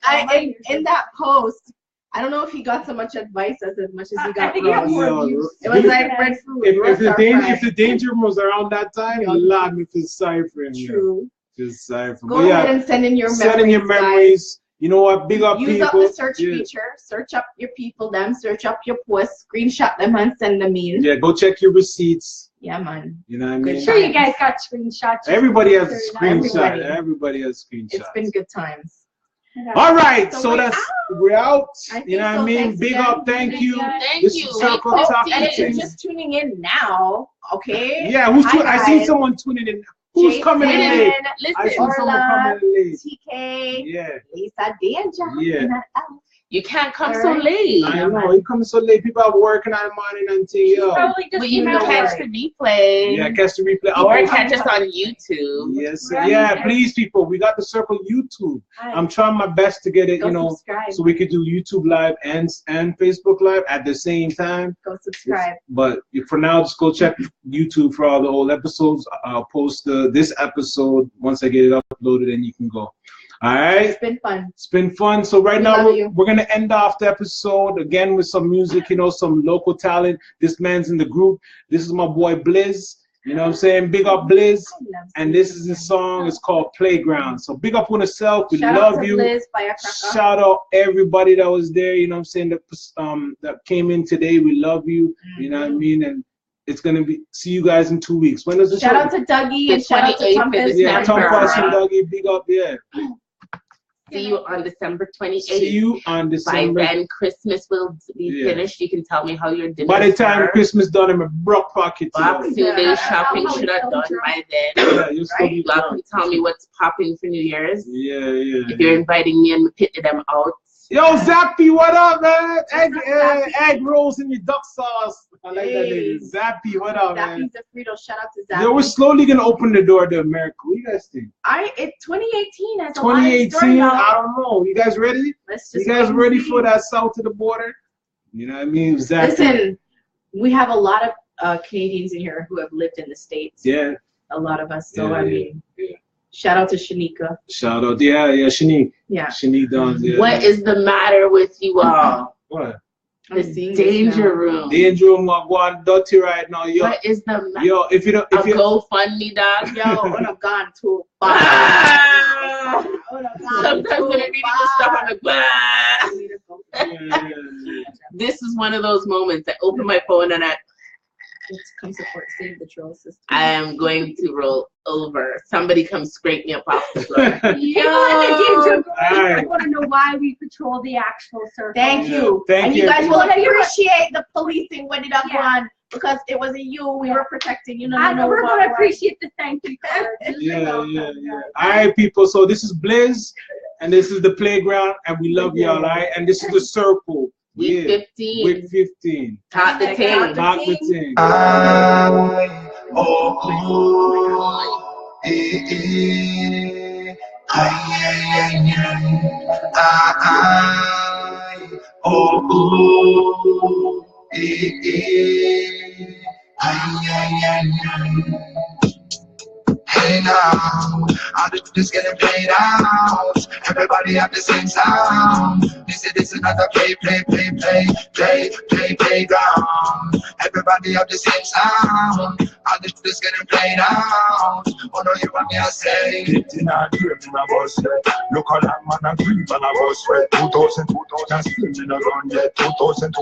in that post, I don't know if he got so much advice as much as he got I think he got roast. more views. It was like red food. If the roast danger was around that time, Lord, me feel sorry for him. True. Feel sorry for him. Go But ahead and send in your memories. send in your memories. You know what? Big up Use people. up the search feature. Search up your people, search up your posts, screenshot them and send them in. Yeah, go check your receipts. Yeah, man. You know what I Good mean? I'm sure you guys got screenshots. Everybody has a Everybody. screenshot. Everybody has screenshots. It's been good times. All right, So so we're that's out. we're out. I think You know what so. I mean? Thanks Big again. up, thank you. Thank This you. is Circle Hope Talk to And see if you. you're just tuning in now, okay? Yeah, who's Hi, I seen guys. someone tuning in. Who's coming in late? I Listen, seen someone coming in late. TK, Yeah, Lisa Danger. Yeah. you can't come so Alright. late. I know. You come so late. People are working on the morning until yo. Probably just But you can know catch where. the replay. Yeah, catch the replay. Or I'll catch us on YouTube. Yes, sir. Right. Yeah, please, people. We got the Circle YouTube. Hi. I'm trying my best to get it, Go you know, subscribe. so we could do YouTube Live and Facebook Live at the same time. Go subscribe. But for now, just go check YouTube for all the old episodes. I'll post this episode once I get it uploaded, and you can go. All right. It's been fun. It's been fun. So right We now love you. we're gonna end off the episode again with some music, you know, some local talent. This man's in the group. This is my boy Blizz. You know what I'm saying? Big up Blizz. And this is his song. It's called Playground. So big up on yourself. We Shout out love to you. Liz, Firecracker. Shout out everybody that was there. You know what I'm saying? That came in today. We love you. You know what I mean? And it's gonna be. See you guys in 2 weeks. When does the Shout show? out to Dougie The and shout out to 28th Tumpus. of Yeah, Tom December. Pass and Dougie. Big up. Yeah. See you on December 28th. See you on By December. then, Christmas will be Yeah. finished. You can tell me how your dinner. By the time Christmas done, I'm a broke pocket. Boxing Yeah, Day shopping should have done by then. you'll still be Y'all drunk. can tell me what's popping for New Year's. Yeah, yeah. If you're inviting me and me pitting them out. Yo, Zappy, what up, man? Egg rolls in your duck sauce. I like that name. Zappy, what up, man? Zappy's the Frito. Shout out to Zappy. Yo, we're slowly gonna open the door to America. What do you guys think? It's 2018. That's a lot in store, 2018, y'all. I don't know. You guys ready? Let's You just guys wait and ready see. for that south of the border? You know what I mean? Zappy. Listen, we have a lot of Canadians in here who have lived in the States. Yeah. A lot of us. So, Yeah, I mean, shout out to Shanika. Shout out. Yeah, Shanique. Yeah. Shanique Dons. Yeah. What is the matter with you all? What? I'm The seeing this danger now. room. Danger room going dirty right now. Yo, What is the matter? yo, if you don't, A if you GoFundMe, dog? Yo, when I've gone too far. Ah! When I've gone Sometimes too when I read the stuff, I'm like, "Bah." I need to go. yeah. This is one of those moments. I open my phone and I. Let's come support Save the Troll System. I am going to roll over. Somebody come scrape me up off the floor. People at the games are Alright. I want to know why we patrol the actual circle. Thank you. Thank and you. you guys will Well, you're- appreciate the policing when it up Yeah. on because it wasn't you. We were protecting you. I know we're going to appreciate the thank you card. Yeah. All right, people. So this is Blizz, and this is the playground, and we love y'all. All right, and this is the circle. Week 15. Week 15. Talk the thing. Talk the thing. Hey now, all the just getting played out. Everybody have the same sound. This is another playground. Everybody have the same sound. All the just getting played out. Oh no, you want me to say? It in a dream in a bus, yeah. Look how long man a dream on a bus, yeah. 2000, still in a run, yeah. 2000,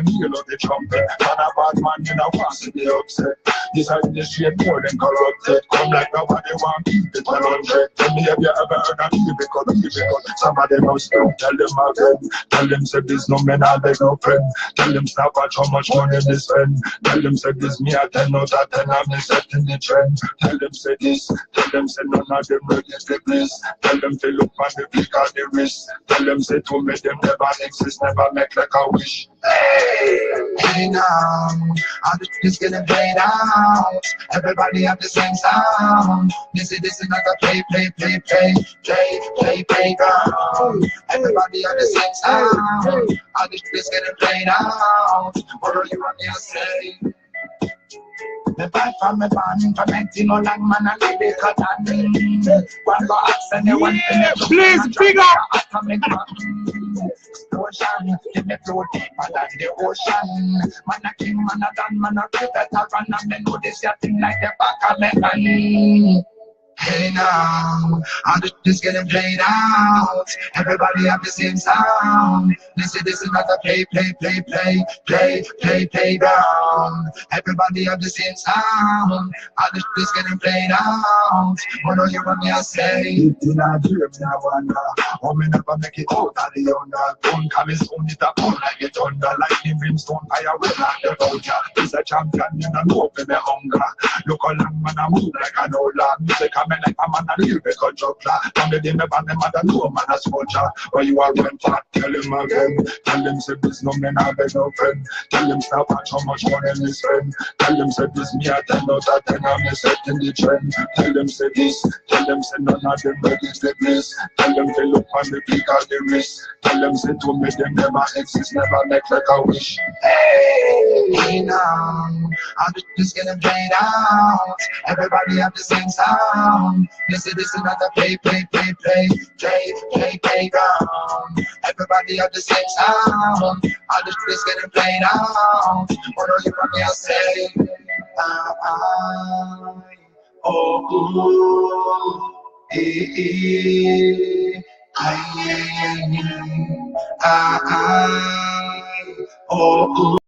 me love the trumpet. Man a bad man in a was to be upset. This industry more than corrupted. Come like nobody want keep it 100. Tell me, have you ever heard of me because somebody must know. Tell them again. Tell them say this no man I beg no friend. Tell them stop watch how much money they spend. Tell them say this me a 10 out of 10 I'm setting the trend. Tell them say this. Tell them say none of them ready the bliss. Tell them to look on the peak of the wrist. Tell them say to me them never exist, never make like a wish. Hey now, all the just getting played out. Everybody have the same sound. This is another playground. Everybody have the same sound. All the just getting played out. What do you want me to say? Me buy from me band, fermenting no long man a live it cotton. One go accent, you want to make Please, big up. atomic man. Ocean, give me flow deeper than the ocean. Man a king, man a don, man a real veteran, and me know this your thing like the back of me hand. Hey now, all the just getting played out. Everybody have the same sound. This is another playground. Everybody have the same sound. All the just getting played out. What do you want me to say? It in a dream, I wonder. Oh, me never make it out of the under. Don't come his own, it a pound like it thunder. Lightning, brimstone, fire, will like the vulture. He's a champion, you know, for the hunger. Look how long man a move like an old lad. Music a like a man a little bit of juggler. From the day me ban them mother know man a soldier. But you are run fat, tell him again. Tell them say this no man I beg no friend. Tell them stop watch how much money me spend. Tell them say this me a 10 out of 10 I'm setting the trend. Tell them say this. Tell them say none of them ready the bliss. Tell them to look on the peak of the wrist. Tell them say to me them never exist, never make like a wish. Hey now, all the just getting played out. Everybody have the same sound. This is another playground. Everybody have the same sound. All the just getting played out. What do you want me to say? Oh,